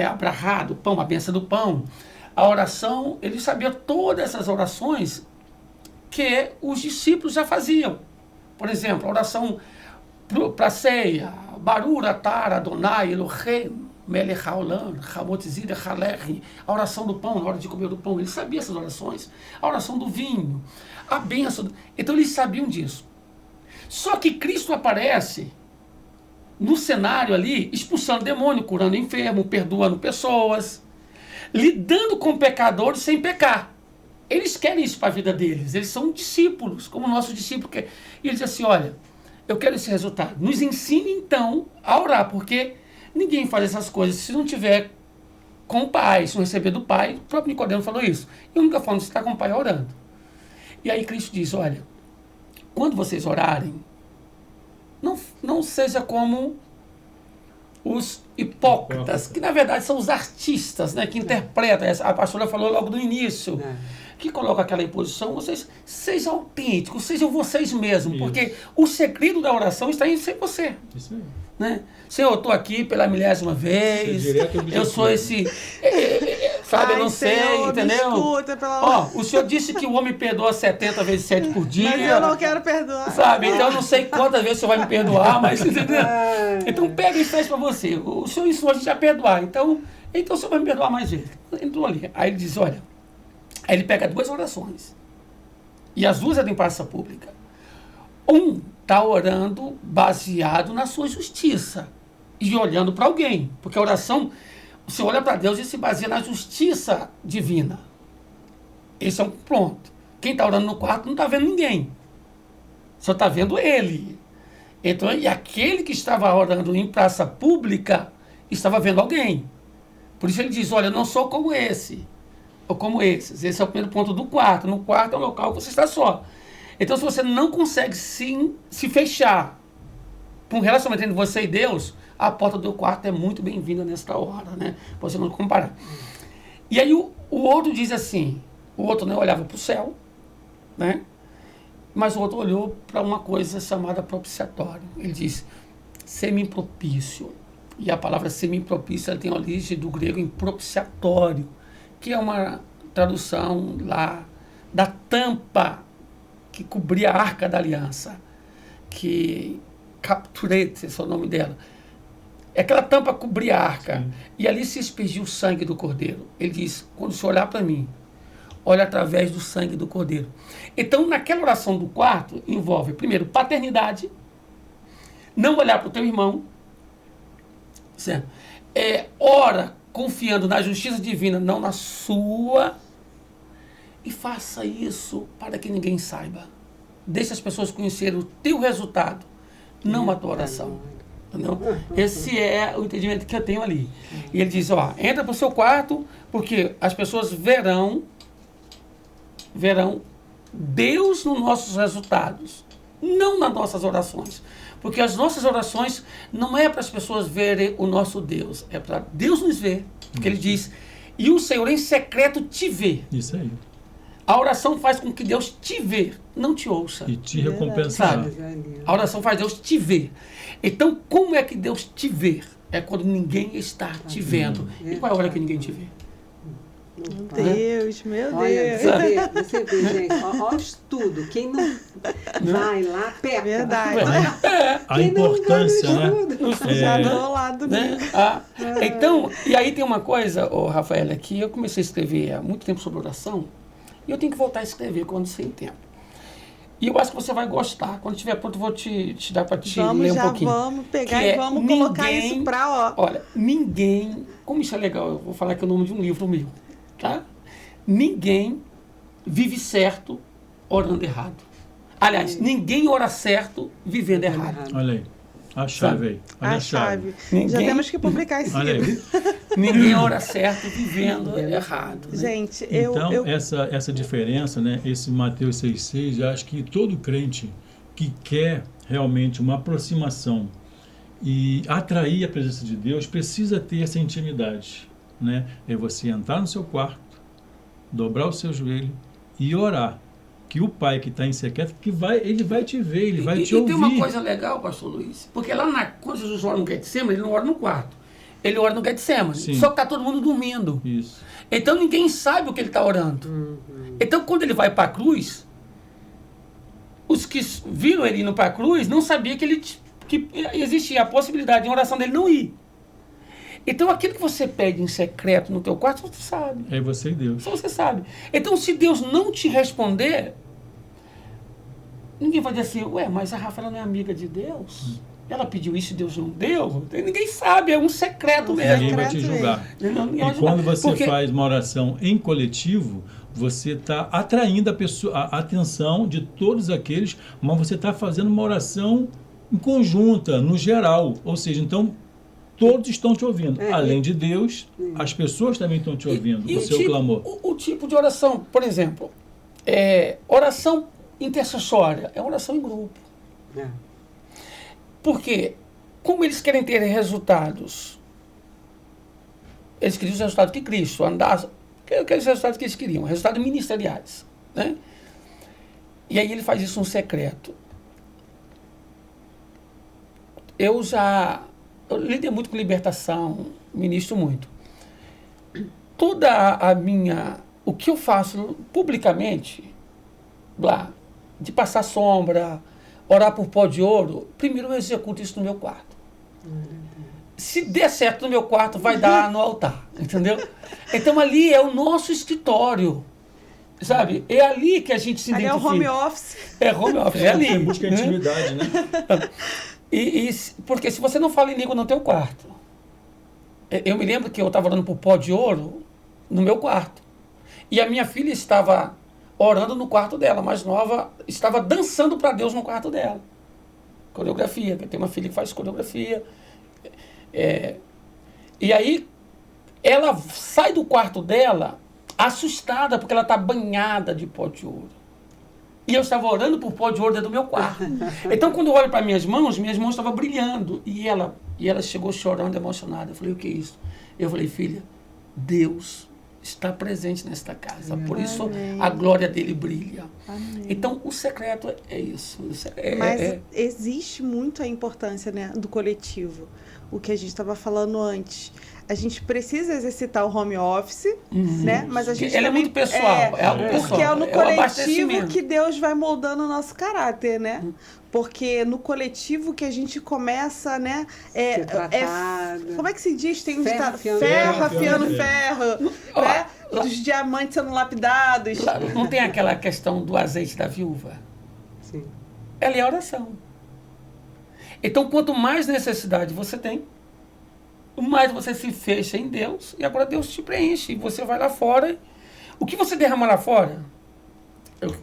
A brahá do pão, a bênção do pão. A oração, eles sabiam todas essas orações que os discípulos já faziam. Por exemplo, a oração para a ceia, Baruch atah Adonai Eloheinu melech haolam, Hamot Zideh Halech, a oração do pão, na hora de comer do pão, eles sabiam essas orações. A oração do vinho, a bênção. Então eles sabiam disso. Só que Cristo aparece no cenário ali, expulsando demônio, curando enfermo, perdoando pessoas, lidando com pecadores sem pecar. Eles querem isso para a vida deles. Eles são discípulos, como o nosso discípulo quer. E ele diz assim, olha, eu quero esse resultado. Nos ensine, então, a orar, porque ninguém faz essas coisas se não tiver com o Pai, se não receber do Pai. O próprio Nicodemo falou isso. E a única forma de estar com o Pai é orando. E aí Cristo diz, olha, quando vocês orarem, não seja como os hipócritas, que na verdade são os artistas, que interpretam. A pastora falou logo no início, que coloca aquela imposição. Vocês sejam autênticos, sejam vocês mesmos, porque o segredo da oração está em ser você. Isso aí. Senhor, eu estou aqui pela 1000ª vez, eu sou esse, sabe, eu não sei, Senhor, entendeu? O Senhor disse que o homem perdoa 70 vezes 7 por dia. Mas eu não quero perdoar. Sabe, então eu não sei quantas vezes o Senhor vai me perdoar, mas, entendeu? Então pega e faz para você. O Senhor ensinou a gente a perdoar, então o Senhor vai me perdoar mais vezes. Entrou ali. Aí ele diz, olha, aí ele pega 2 orações, e as 2 é em praça pública. Está orando baseado na sua justiça e olhando para alguém, porque a oração, você olha para Deus e se baseia na justiça divina. Esse é um ponto. Quem está orando no quarto não está vendo ninguém, só está vendo ele. Então, e aquele que estava orando em praça pública estava vendo alguém. Por isso ele diz, olha, não sou como esse ou como esses. Esse é o primeiro ponto do quarto. No quarto é um local que você está só. Então, se você não consegue se fechar com um relacionamento entre você e Deus, a porta do quarto é muito bem-vinda nesta hora, Você não comparar. E aí o outro diz assim, o outro olhava para o céu, Mas o outro olhou para uma coisa chamada propiciatório. Ele diz, semi-propício. E a palavra semi-propício ela tem a origem do grego em propiciatório, que é uma tradução lá da tampa que cobria a Arca da Aliança, que capturete, esse é o nome dela. Aquela tampa cobria a arca. Sim. E ali se expediu o sangue do cordeiro. Ele diz, quando você olhar para mim, olha através do sangue do cordeiro. Então, naquela oração do quarto, envolve, primeiro, paternidade, não olhar para o teu irmão, certo? Ora confiando na justiça divina, não na sua, e faça isso para que ninguém saiba. Deixa as pessoas conhecerem o teu resultado, não a tua oração. Entendeu? Esse é o entendimento que eu tenho ali. E ele diz, ó, entra para o seu quarto, porque as pessoas verão Deus nos nossos resultados, não nas nossas orações. Porque as nossas orações não é para as pessoas verem o nosso Deus, é para Deus nos ver. Porque ele diz, e o Senhor em secreto te vê. Isso aí. A oração faz com que Deus te vê, não te ouça. E te recompensar. A oração faz Deus te ver. Então, como é que Deus te vê? É quando ninguém está te vendo. E qual é a hora que ninguém te vê? Meu Deus, meu Deus. Olha, você vê, gente, ó o estudo. Quem não vai lá, peca. Verdade. A importância, né? Já do lado né? Então, e aí tem uma coisa, Rafael, que eu comecei a escrever há muito tempo sobre oração, e eu tenho que voltar a escrever quando sem tempo. E eu acho que você vai gostar. Quando estiver pronto, eu vou te dar para te ler um pouquinho. Vamos pegar e vamos colocar isso para... Olha, ninguém... Como isso é legal, eu vou falar aqui o nome de um livro meu. Tá? Ninguém vive certo orando errado. Aliás, ninguém ora certo vivendo errado. Olha aí. A chave aí. Olha a chave. Já temos que publicar isso. Olha aí. Ninguém ora certo vivendo errado. Né? Gente, então, essa diferença, né? Esse Mateus 6,6, eu acho que todo crente que quer realmente uma aproximação e atrair a presença de Deus precisa ter essa intimidade. Né? É você entrar no seu quarto, dobrar o seu joelho e orar. Que o Pai que está em secreto, ele vai te ver, ele vai te ouvir. E tem uma coisa legal, pastor Luiz, porque lá quando Jesus ora no Getsemane, ele não ora no quarto. Ele ora no Getsemane. Sim. Só que está todo mundo dormindo. Isso. Então ninguém sabe o que ele está orando. Então quando ele vai para a cruz, os que viram ele indo para a cruz não sabiam que existia a possibilidade de a oração dele não ir. Então, aquilo que você pede em secreto no teu quarto, você sabe. É você e Deus. Só você sabe. Então, se Deus não te responder, ninguém vai dizer assim, ué, mas a Rafaela não é amiga de Deus? Ela pediu isso e Deus não deu? Ninguém sabe, é um secreto mesmo. Ninguém vai te julgar. E quando você faz uma oração em coletivo, você está atraindo a atenção de todos aqueles, mas você está fazendo uma oração em conjunta, no geral. Ou seja, então... Todos estão te ouvindo. Além de Deus, as pessoas também estão te ouvindo, o seu clamor. O tipo de oração, por exemplo, oração intercessória, é oração em grupo. Porque, como eles querem ter resultados, eles queriam os resultados que Cristo andasse, aqueles resultados que eles queriam, resultados ministeriais. Né? E aí ele faz isso no secreto. Eu lido muito com libertação, ministro muito. O que eu faço publicamente, lá, de passar sombra, orar por pó de ouro, primeiro eu executo isso no meu quarto. Se der certo no meu quarto, vai dar no altar, entendeu? Então ali é o nosso escritório, sabe? É ali que a gente se identifica. Ali é o home office. É home office, é ali. Busca intimidade, né? Porque se você não fala em língua no teu quarto, eu me lembro que eu estava orando por pó de ouro no meu quarto. E a minha filha estava orando no quarto dela, mais nova, estava dançando para Deus no quarto dela. Coreografia, eu tenho uma filha que faz coreografia. E aí, ela sai do quarto dela assustada, porque ela está banhada de pó de ouro. E eu estava orando por pó de ouro dentro do meu quarto. Então, quando eu olho para minhas mãos estavam brilhando. E ela chegou chorando, emocionada. Eu falei, o que é isso? Eu falei, filha, Deus está presente nesta casa. Por Amém. isso a glória dele brilha. Amém. Então o secreto é isso. Mas existe muito a importância, né, do coletivo. O que a gente estava falando antes. A gente precisa exercitar o home office, né? Mas a gente Ela é também, muito pessoal, é algo pessoal. porque é no o coletivo abastecimento. que Deus vai moldando o nosso caráter, né? Porque no coletivo que a gente começa, né? Ser tratada. Como é que se diz? Tem um Ferro ditado, afiando ferro ferro. afiando ferro, né? Os diamantes sendo lapidados. Não tem aquela questão do azeite da viúva? Sim. Ela é a oração. Então, quanto mais necessidade você tem, mais você se fecha em Deus e agora Deus te preenche. E você vai lá fora. O que você derrama lá fora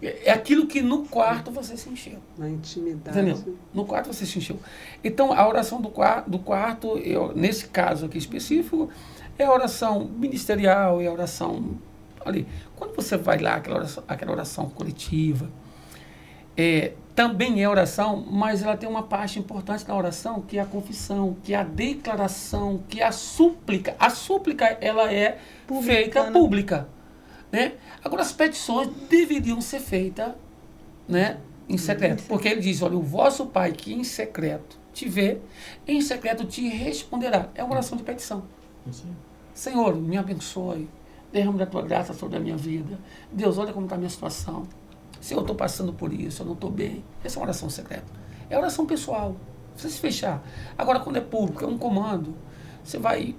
é aquilo que no quarto você se encheu. Na intimidade. Entendeu? No quarto você se encheu. Então, a oração do quarto, nesse caso aqui específico, é a oração ministerial, é a oração ali. Quando você vai lá, aquela oração coletiva, também é oração, mas ela tem uma parte importante na oração, que é a confissão, que é a declaração, que é a súplica. A súplica, ela é feita pública. Né? Agora, as petições deveriam ser feitas, né, em secreto. Porque ele diz, olha, o vosso Pai que em secreto te vê, em secreto te responderá. É uma oração de petição. Senhor, me abençoe, derrame da tua graça sobre a minha vida. Deus, olha como está a minha situação. Se eu estou passando por isso, eu não estou bem. Essa é uma oração secreta. É oração pessoal. Você se fechar. Agora, quando é público, é um comando. Você vai,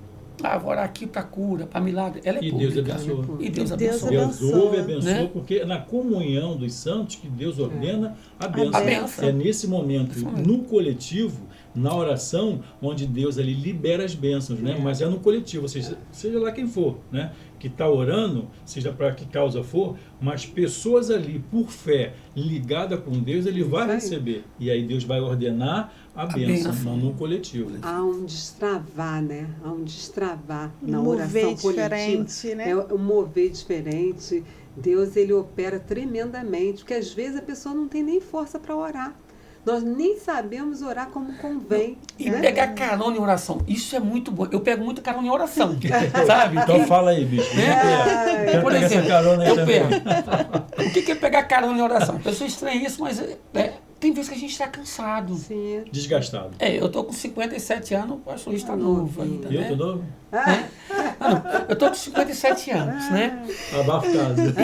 vou orar aqui para cura, para milagre. Ela é E pública. Deus abençoa. E Deus Deus abençoa. Deus ouve e abençoa, Né? porque é na comunhão dos santos que Deus ordena a bênção. A bênção. É nesse momento, Isso mesmo. no coletivo, na oração, onde Deus ali libera as bênçãos, né? Mas é no coletivo, ou seja lá quem for, né? Que está orando, seja para que causa for, mas pessoas ali, por fé, ligada com Deus, ele vai receber. E aí Deus vai ordenar a bênção, não no coletivo. Há um destravar, né? Há um destravar na Um mover oração coletiva. diferente, né? É um mover diferente. Deus, ele opera tremendamente, porque às vezes a pessoa não tem nem força para orar. Nós nem sabemos orar como convém. E né? pegar carona em oração. Isso é muito bom. Eu pego muito carona em oração. Sabe? Então fala aí, bicho. Quero Por pegar essa exemplo, carona aí eu também. pego. O que é pegar carona em oração? A pessoa estranha isso, mas tem vezes que a gente está cansado. Sim. Desgastado. Eu estou com 57 anos, o pastor Luiz está novo ainda, Eu né? tô novo? Eu estou com 57 anos, né? Abafa casa.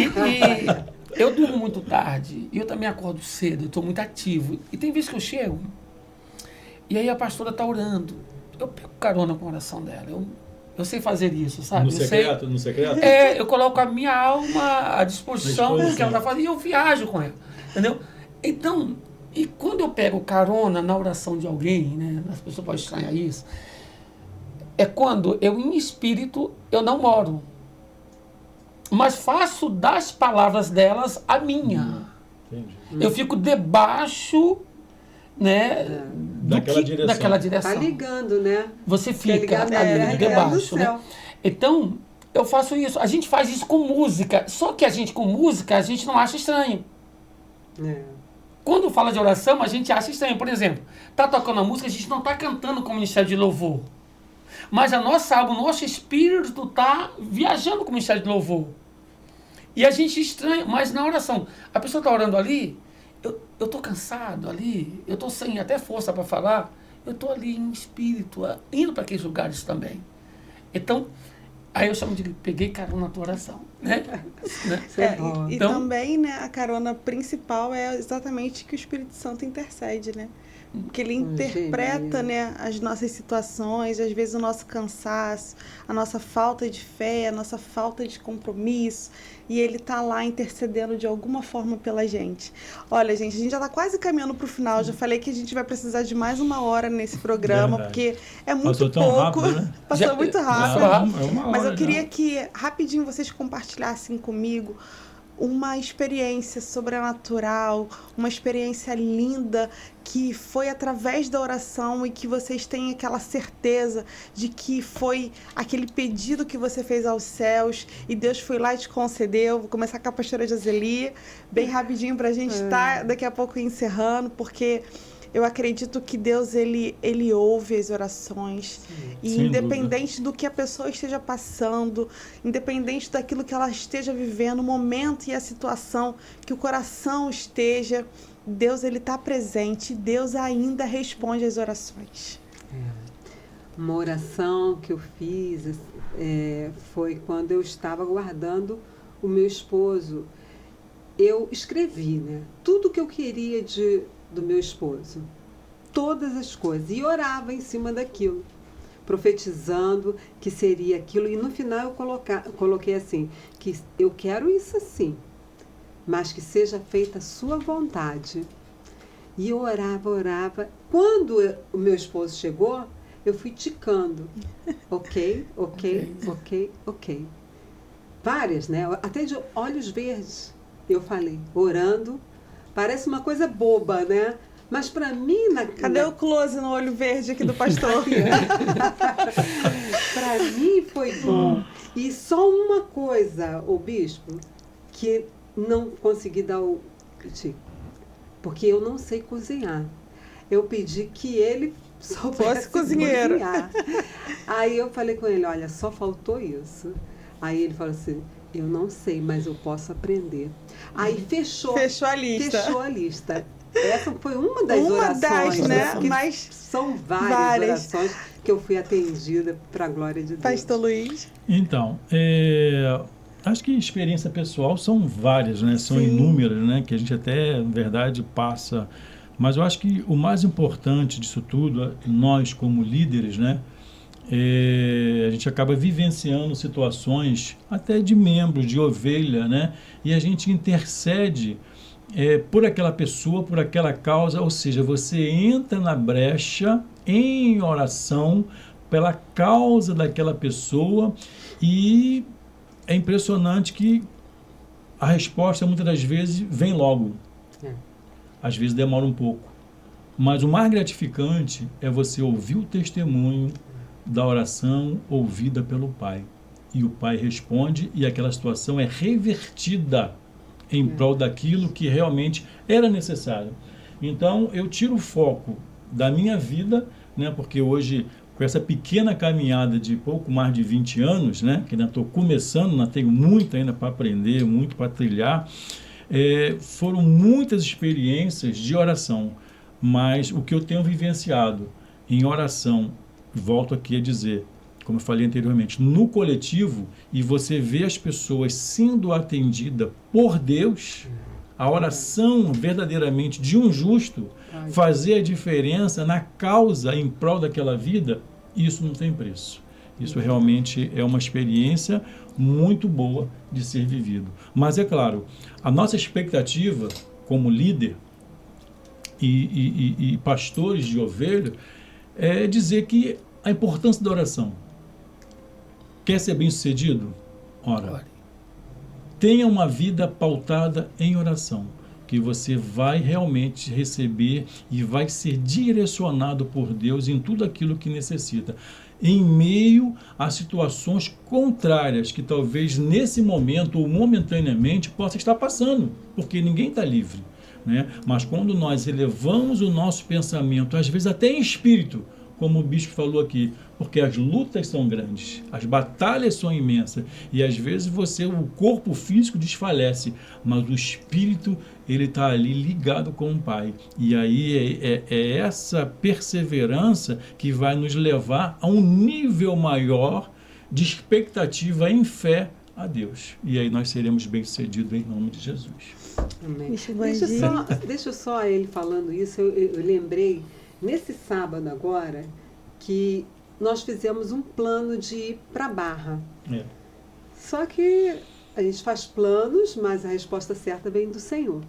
E eu durmo muito tarde, e eu também acordo cedo, eu estou muito ativo. E tem vezes que eu chego, e aí a pastora está orando. Eu pego carona com a oração dela. Eu sei fazer isso, sabe? No secreto? No secreto? Eu coloco a minha alma à disposição do que ela está fazendo, e eu viajo com ela, entendeu? Então, e quando eu pego carona na oração de alguém, né? As pessoas podem estranhar isso, é quando eu, em espírito, eu não moro, mas faço das palavras delas a minha. Entendi. Eu fico debaixo, né, daquela direção. Tá ligando, né? Você Fica fica ligado na ali terra, ligado no debaixo, né? céu. Então, eu faço isso. A gente faz isso com música, só que a gente com música, a gente não acha estranho. É. Quando fala de oração, a gente acha estranho. Por exemplo, tá tocando a música, a gente não tá cantando com o Ministério de Louvor. Mas a nossa alma, o nosso espírito está viajando com o Ministério de Louvor. E a gente estranha, mas na oração, a pessoa está orando ali, eu estou cansado ali, eu estou sem até força para falar, eu estou ali em espírito, indo para aqueles lugares também. Então, aí eu chamo de peguei carona na tua oração, né? E Então, também, né, a carona principal é exatamente que o Espírito Santo intercede, né? Porque ele interpreta, né, as nossas situações, às vezes o nosso cansaço, a nossa falta de fé, a nossa falta de compromisso, e ele tá lá intercedendo de alguma forma pela gente. Olha, gente, a gente já tá quase caminhando pro final, já falei que a gente vai precisar de mais 1 hora nesse programa, Verdade. porque é muito Passou tão pouco, rápido, né? passou muito rápido. É uma hora, Mas eu queria já. que rapidinho vocês compartilhassem comigo uma experiência sobrenatural, uma experiência linda que foi através da oração e que vocês têm aquela certeza de que foi aquele pedido que você fez aos céus e Deus foi lá e te concedeu. Vou começar com a pastora Joseli, bem rapidinho para a gente estar daqui a pouco encerrando, porque Eu acredito que Deus, ele ouve as orações. E Sem independente do que a pessoa esteja passando, independente daquilo que ela esteja vivendo, o momento e a situação que o coração esteja, Deus, ele está presente. Deus ainda responde às orações. Uma oração que eu fiz foi quando eu estava guardando o meu esposo. Eu escrevi, né, tudo que eu queria do meu esposo, todas as coisas, e orava em cima daquilo, profetizando que seria aquilo, e no final eu coloquei assim, que eu quero isso assim, mas que seja feita a sua vontade. E eu orava. Quando o meu esposo chegou, eu fui ticando. Ok. Várias, né? Até de olhos verdes. Eu falei, orando. Parece uma coisa boba, né? Mas para mim... Cadê o close no olho verde aqui do pastor? Para mim foi bom. E só uma coisa, o bispo, que não consegui dar o tique. Porque eu não sei cozinhar. Eu pedi que ele soubesse cozinheiro. cozinhar. Aí eu falei com ele, olha, só faltou isso. Aí ele falou assim, eu não sei, mas eu posso aprender. Aí fechou a lista. Essa foi uma das orações, né? Que mas são várias orações que eu fui atendida para a glória de Deus. Pastor Luiz? Então, acho que experiência pessoal são várias, né? São Sim. inúmeras, né? Que a gente até, na verdade, passa. Mas eu acho que o mais importante disso tudo, nós como líderes, né? A gente acaba vivenciando situações até de membro, de ovelha, né? E a gente intercede por aquela pessoa, por aquela causa, ou seja, você entra na brecha em oração pela causa daquela pessoa e é impressionante que a resposta muitas das vezes vem logo. Às vezes demora um pouco. Mas o mais gratificante é você ouvir o testemunho da oração ouvida pelo Pai. E o Pai responde e aquela situação é revertida em prol daquilo que realmente era necessário. Então, eu tiro o foco da minha vida, né, porque hoje, com essa pequena caminhada de pouco mais de 20 anos, né, que ainda estou começando, ainda tenho muito ainda para aprender, muito para trilhar, foram muitas experiências de oração, mas o que eu tenho vivenciado em oração, volto aqui a dizer, como eu falei anteriormente, no coletivo, e você vê as pessoas sendo atendidas por Deus, a oração verdadeiramente de um justo, fazer a diferença na causa em prol daquela vida, isso não tem preço. Isso realmente é uma experiência muito boa de ser vivido. Mas é claro, a nossa expectativa como líder e pastores de ovelha é dizer que a importância da oração. Quer ser bem-sucedido? Ora. Tenha uma vida pautada em oração, que você vai realmente receber e vai ser direcionado por Deus em tudo aquilo que necessita. Em meio a situações contrárias que talvez nesse momento ou momentaneamente possa estar passando, porque ninguém está livre, né? Mas quando nós elevamos o nosso pensamento, às vezes até em espírito, como o bispo falou aqui, porque as lutas são grandes, as batalhas são imensas e às vezes o corpo físico desfalece, mas o espírito ele está ali ligado com o Pai. E aí é essa perseverança que vai nos levar a um nível maior de expectativa em fé a Deus. E aí nós seremos bem-sucedidos em nome de Jesus. Amém. Deixa só ele falando isso, eu lembrei, nesse sábado agora, que nós fizemos um plano de ir para Barra. Só que a gente faz planos, mas a resposta certa vem do Senhor.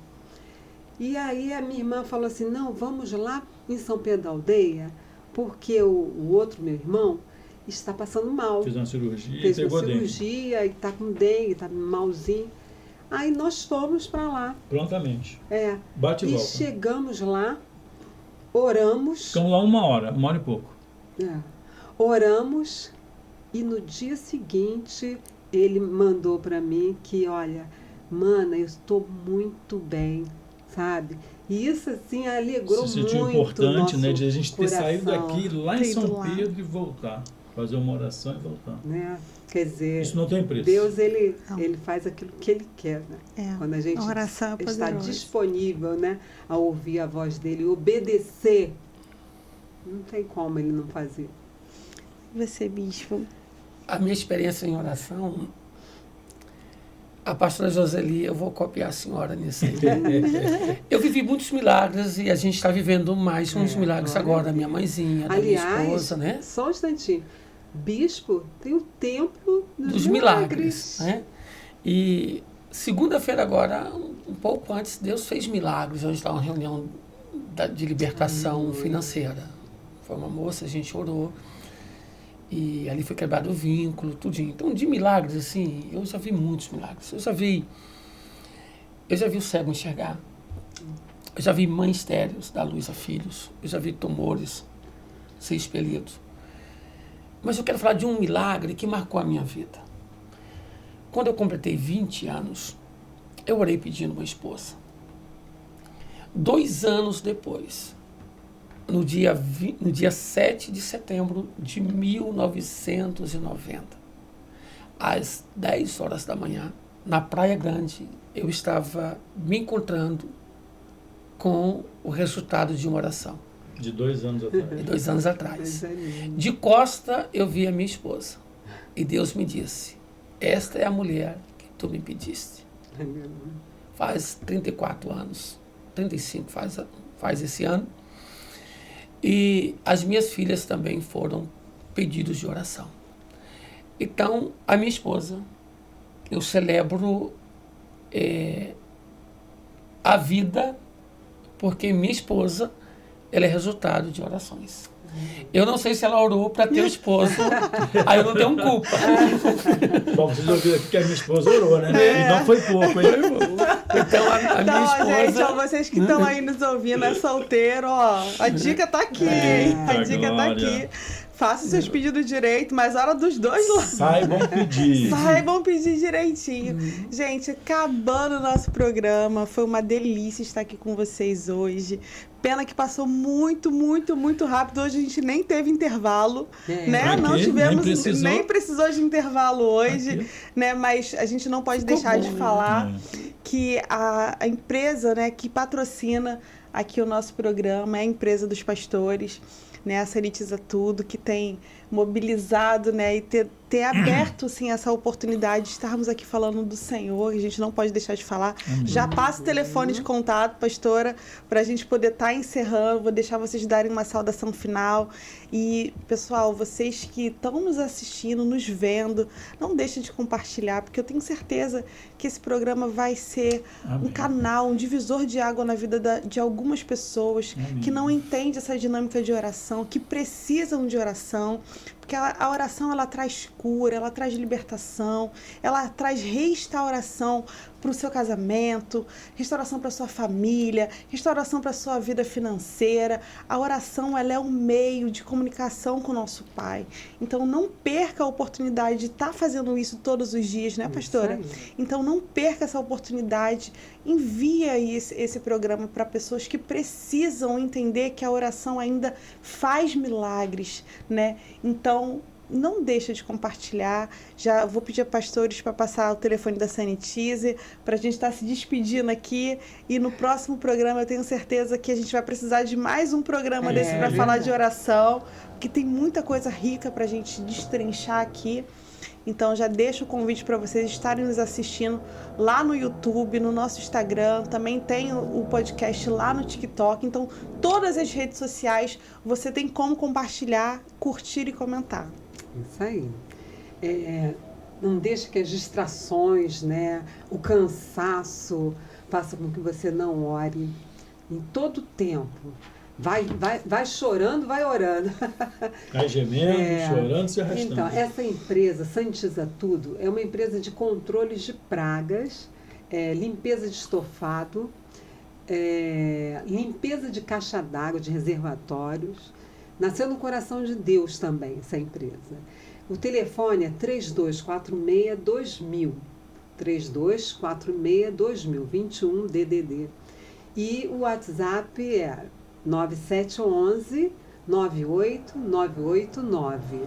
E aí a minha irmã falou assim, não, vamos lá em São Pedro da Aldeia, porque o outro meu irmão está passando mal. Fez uma cirurgia e está com dengue, está malzinho. Aí nós fomos para lá. Prontamente. Bate e volta. E chegamos lá, oramos. Ficamos lá uma hora e pouco. Oramos e no dia seguinte ele mandou para mim que, olha, mana, eu estou muito bem, sabe? E isso, assim, alegrou Se muito sentiu importante, o né, nosso de a gente ter saído coração, daqui lá em ter ido São lá. Pedro e voltar. Fazer uma oração e voltar. né? Quer dizer, Isso não tem preço. Deus, ele Não. faz aquilo que Ele quer, né? É, Quando a gente a oração é está poderosa. disponível, né, a ouvir a voz dele, obedecer, não tem como Ele não fazer. E você, bispo? A minha experiência em oração, a pastora Joseli, eu vou copiar a senhora nisso aí. Eu vivi muitos milagres e a gente está vivendo mais uns milagres glória a agora, da minha mãezinha, da minha Aliás, esposa, né? só um instantinho. Bispo tem o templo Dos milagres, né? E segunda-feira agora, um pouco antes, Deus fez milagres. Hoje está uma reunião de libertação financeira. Foi uma moça, a gente orou. E ali foi quebrado o vínculo, tudinho. Então, de milagres, assim, eu já vi muitos milagres. Eu já vi o cego enxergar. Eu já vi mães estéreis dar luz a filhos. Eu já vi tumores ser expelidos. Mas eu quero falar de um milagre que marcou a minha vida. Quando eu completei 20 anos, eu orei pedindo uma esposa. 2 anos depois, no dia 7 de setembro de 1990, às 10 horas da manhã, na Praia Grande, eu estava me encontrando com o resultado de uma oração. De 2 anos atrás. De 2 anos atrás. Coisa linda. De costa, eu vi a minha esposa. E Deus me disse, esta é a mulher que tu me pediste. Aleluia. Faz 34 anos, 35 faz esse ano. E as minhas filhas também foram pedidos de oração. Então, a minha esposa, eu celebro a vida, porque minha esposa, ela é resultado de orações. Eu não sei se ela orou para ter um esposo, aí eu não tenho culpa. Bom, vocês ouviram aqui que a minha esposa orou, né? E não foi pouco, hein? Então, a minha Então, esposa... gente, ó, vocês que estão aí nos ouvindo, é solteiro, ó, a dica tá aqui, hein? A Eita, dica tá glória. aqui. Faça os seus pedidos direito, mas a hora dos dois lá. Saibam pedir. Saibam pedir direitinho. Gente, acabando o nosso programa. Foi uma delícia estar aqui com vocês hoje. Pena que passou muito, muito, muito rápido. Hoje a gente nem teve intervalo, né? Pra Não quê? tivemos, Nem precisou. de intervalo hoje, Aqui. né? Mas a gente não pode Ficou deixar bom, de né? falar É. que a empresa, né, que patrocina aqui o nosso programa é a Empresa dos Pastores, né, a Sanitiza Tudo, que tem mobilizado, né, e ter aberto, assim, essa oportunidade de estarmos aqui falando do Senhor, a gente não pode deixar de falar. Amém. Já passa o telefone de contato, pastora, para a gente poder estar encerrando, vou deixar vocês darem uma saudação final. E, pessoal, vocês que estão nos assistindo, nos vendo, não deixem de compartilhar, porque eu tenho certeza que esse programa vai ser um Amém. canal, um divisor de água na vida de algumas pessoas Amém. que não entendem essa dinâmica de oração, que precisam de oração, porque a oração, ela traz cura, ela traz libertação, ela traz restauração para o seu casamento, restauração para a sua família, restauração para a sua vida financeira. A oração, ela é um meio de comunicação com o nosso Pai. Então, não perca a oportunidade de estar fazendo isso todos os dias, né, pastora? Isso aí. Então, não perca essa oportunidade. Envia aí esse programa para pessoas que precisam entender que a oração ainda faz milagres, né? Então, não deixa de compartilhar. Já vou pedir a pastores para passar o telefone da Sanitize, para a gente estar se despedindo aqui. E no próximo programa eu tenho certeza que a gente vai precisar de mais um programa desse para falar de oração, porque tem muita coisa rica para a gente destrinchar aqui. Então já deixo o convite para vocês estarem nos assistindo lá no YouTube, no nosso Instagram, também tem o podcast lá no TikTok. Então todas as redes sociais você tem como compartilhar, curtir e comentar. Isso aí. Não deixe que as distrações, né, o cansaço façam com que você não ore em todo tempo. Vai chorando, vai orando. Vai gemendo, chorando, se arrastando. Então, essa empresa, Sanitiza Tudo, é uma empresa de controles de pragas, limpeza de estofado, limpeza de caixa d'água, de reservatórios. Nasceu no coração de Deus também, essa empresa. O telefone é 3246-2000. 3246-2000, 21 DDD. E o WhatsApp é 9711 98989.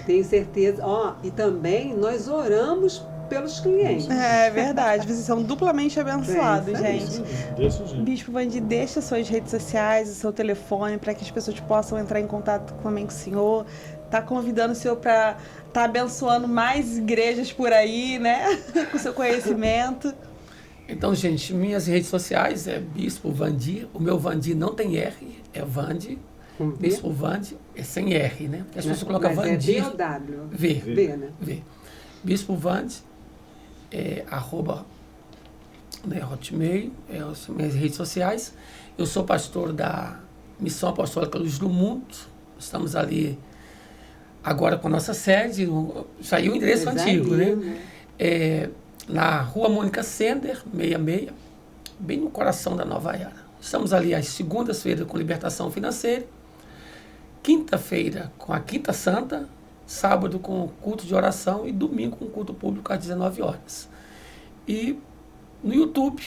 Tenho certeza. E também nós oramos pelos clientes. É verdade, vocês são duplamente abençoados, É gente. Desse jeito. Bispo Vandi, deixa suas redes sociais, o seu telefone, para que as pessoas possam entrar em contato também com o senhor. Tá convidando o senhor para estar abençoando mais igrejas por aí, né? Com o seu conhecimento. Então, gente, minhas redes sociais é Bispo Vandi. O meu Vandi não tem R, é Vandi. Com V? Bispo Vandi é sem R, né? Porque as pessoas colocam Mas Vandi. é V ou W? V. V, né? V. Bispo Vandi, arroba, né, Hotmail, as minhas redes sociais. Eu sou pastor da Missão Apostólica Luz do Mundo. Estamos ali agora com a nossa sede. Saiu o endereço antigo, né? Na Rua Mônica Sender, 66, bem no coração da Nova Era. Estamos ali às segundas-feiras com libertação financeira, quinta-feira com a Quinta Santa, sábado com culto de oração e domingo com culto público às 19 horas. E no YouTube,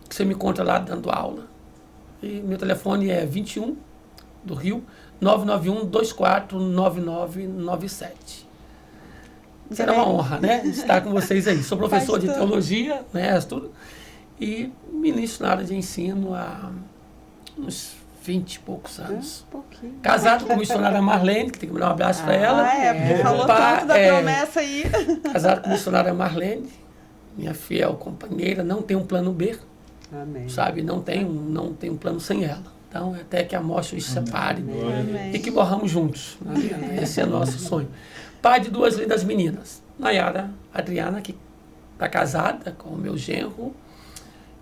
que você me encontra lá dando aula. E meu telefone é 21 do Rio, 991-249997. Será uma honra, né? Estar com vocês aí. Sou professor de teologia, né? Tudo. E ministro na área de ensino há uns 20 e poucos anos. Pouquinho. Casado com a missionária Marlene, que tem que mandar um abraço para ela. Porque falou tanto da promessa aí. Casado com a missionária Marlene, minha fiel companheira, não tem um plano B. Amém. Sabe? Não tem um plano sem ela. Então, até que a morte os separe. Amém. E que morramos juntos. Né? Esse é nosso sonho. Pai de duas lindas meninas. Nayara Adriana, que está casada com o meu genro,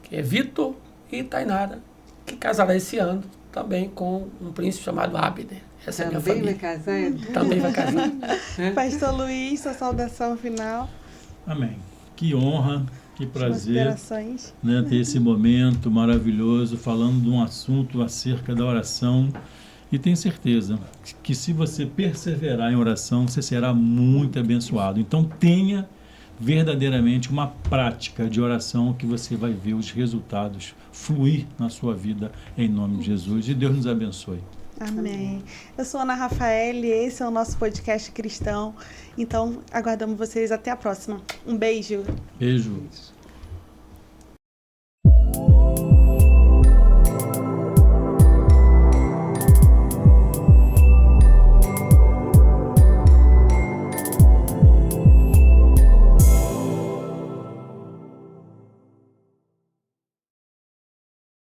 que é Vitor, e Tainara, que casará esse ano também com um príncipe chamado Abner. Essa é a minha Também vai família. casar? Também vai casar. Pastor Luiz, sua saudação final. Amém. Que honra, que prazer, Considerações. né, ter esse momento maravilhoso falando de um assunto acerca da oração. E tenho certeza que se você perseverar em oração, você será muito abençoado. Então tenha verdadeiramente uma prática de oração que você vai ver os resultados fluir na sua vida em nome de Jesus. E Deus nos abençoe. Amém. Eu sou Ana Rafael e esse é o nosso podcast cristão. Então, aguardamos vocês até a próxima. Um beijo. Beijo.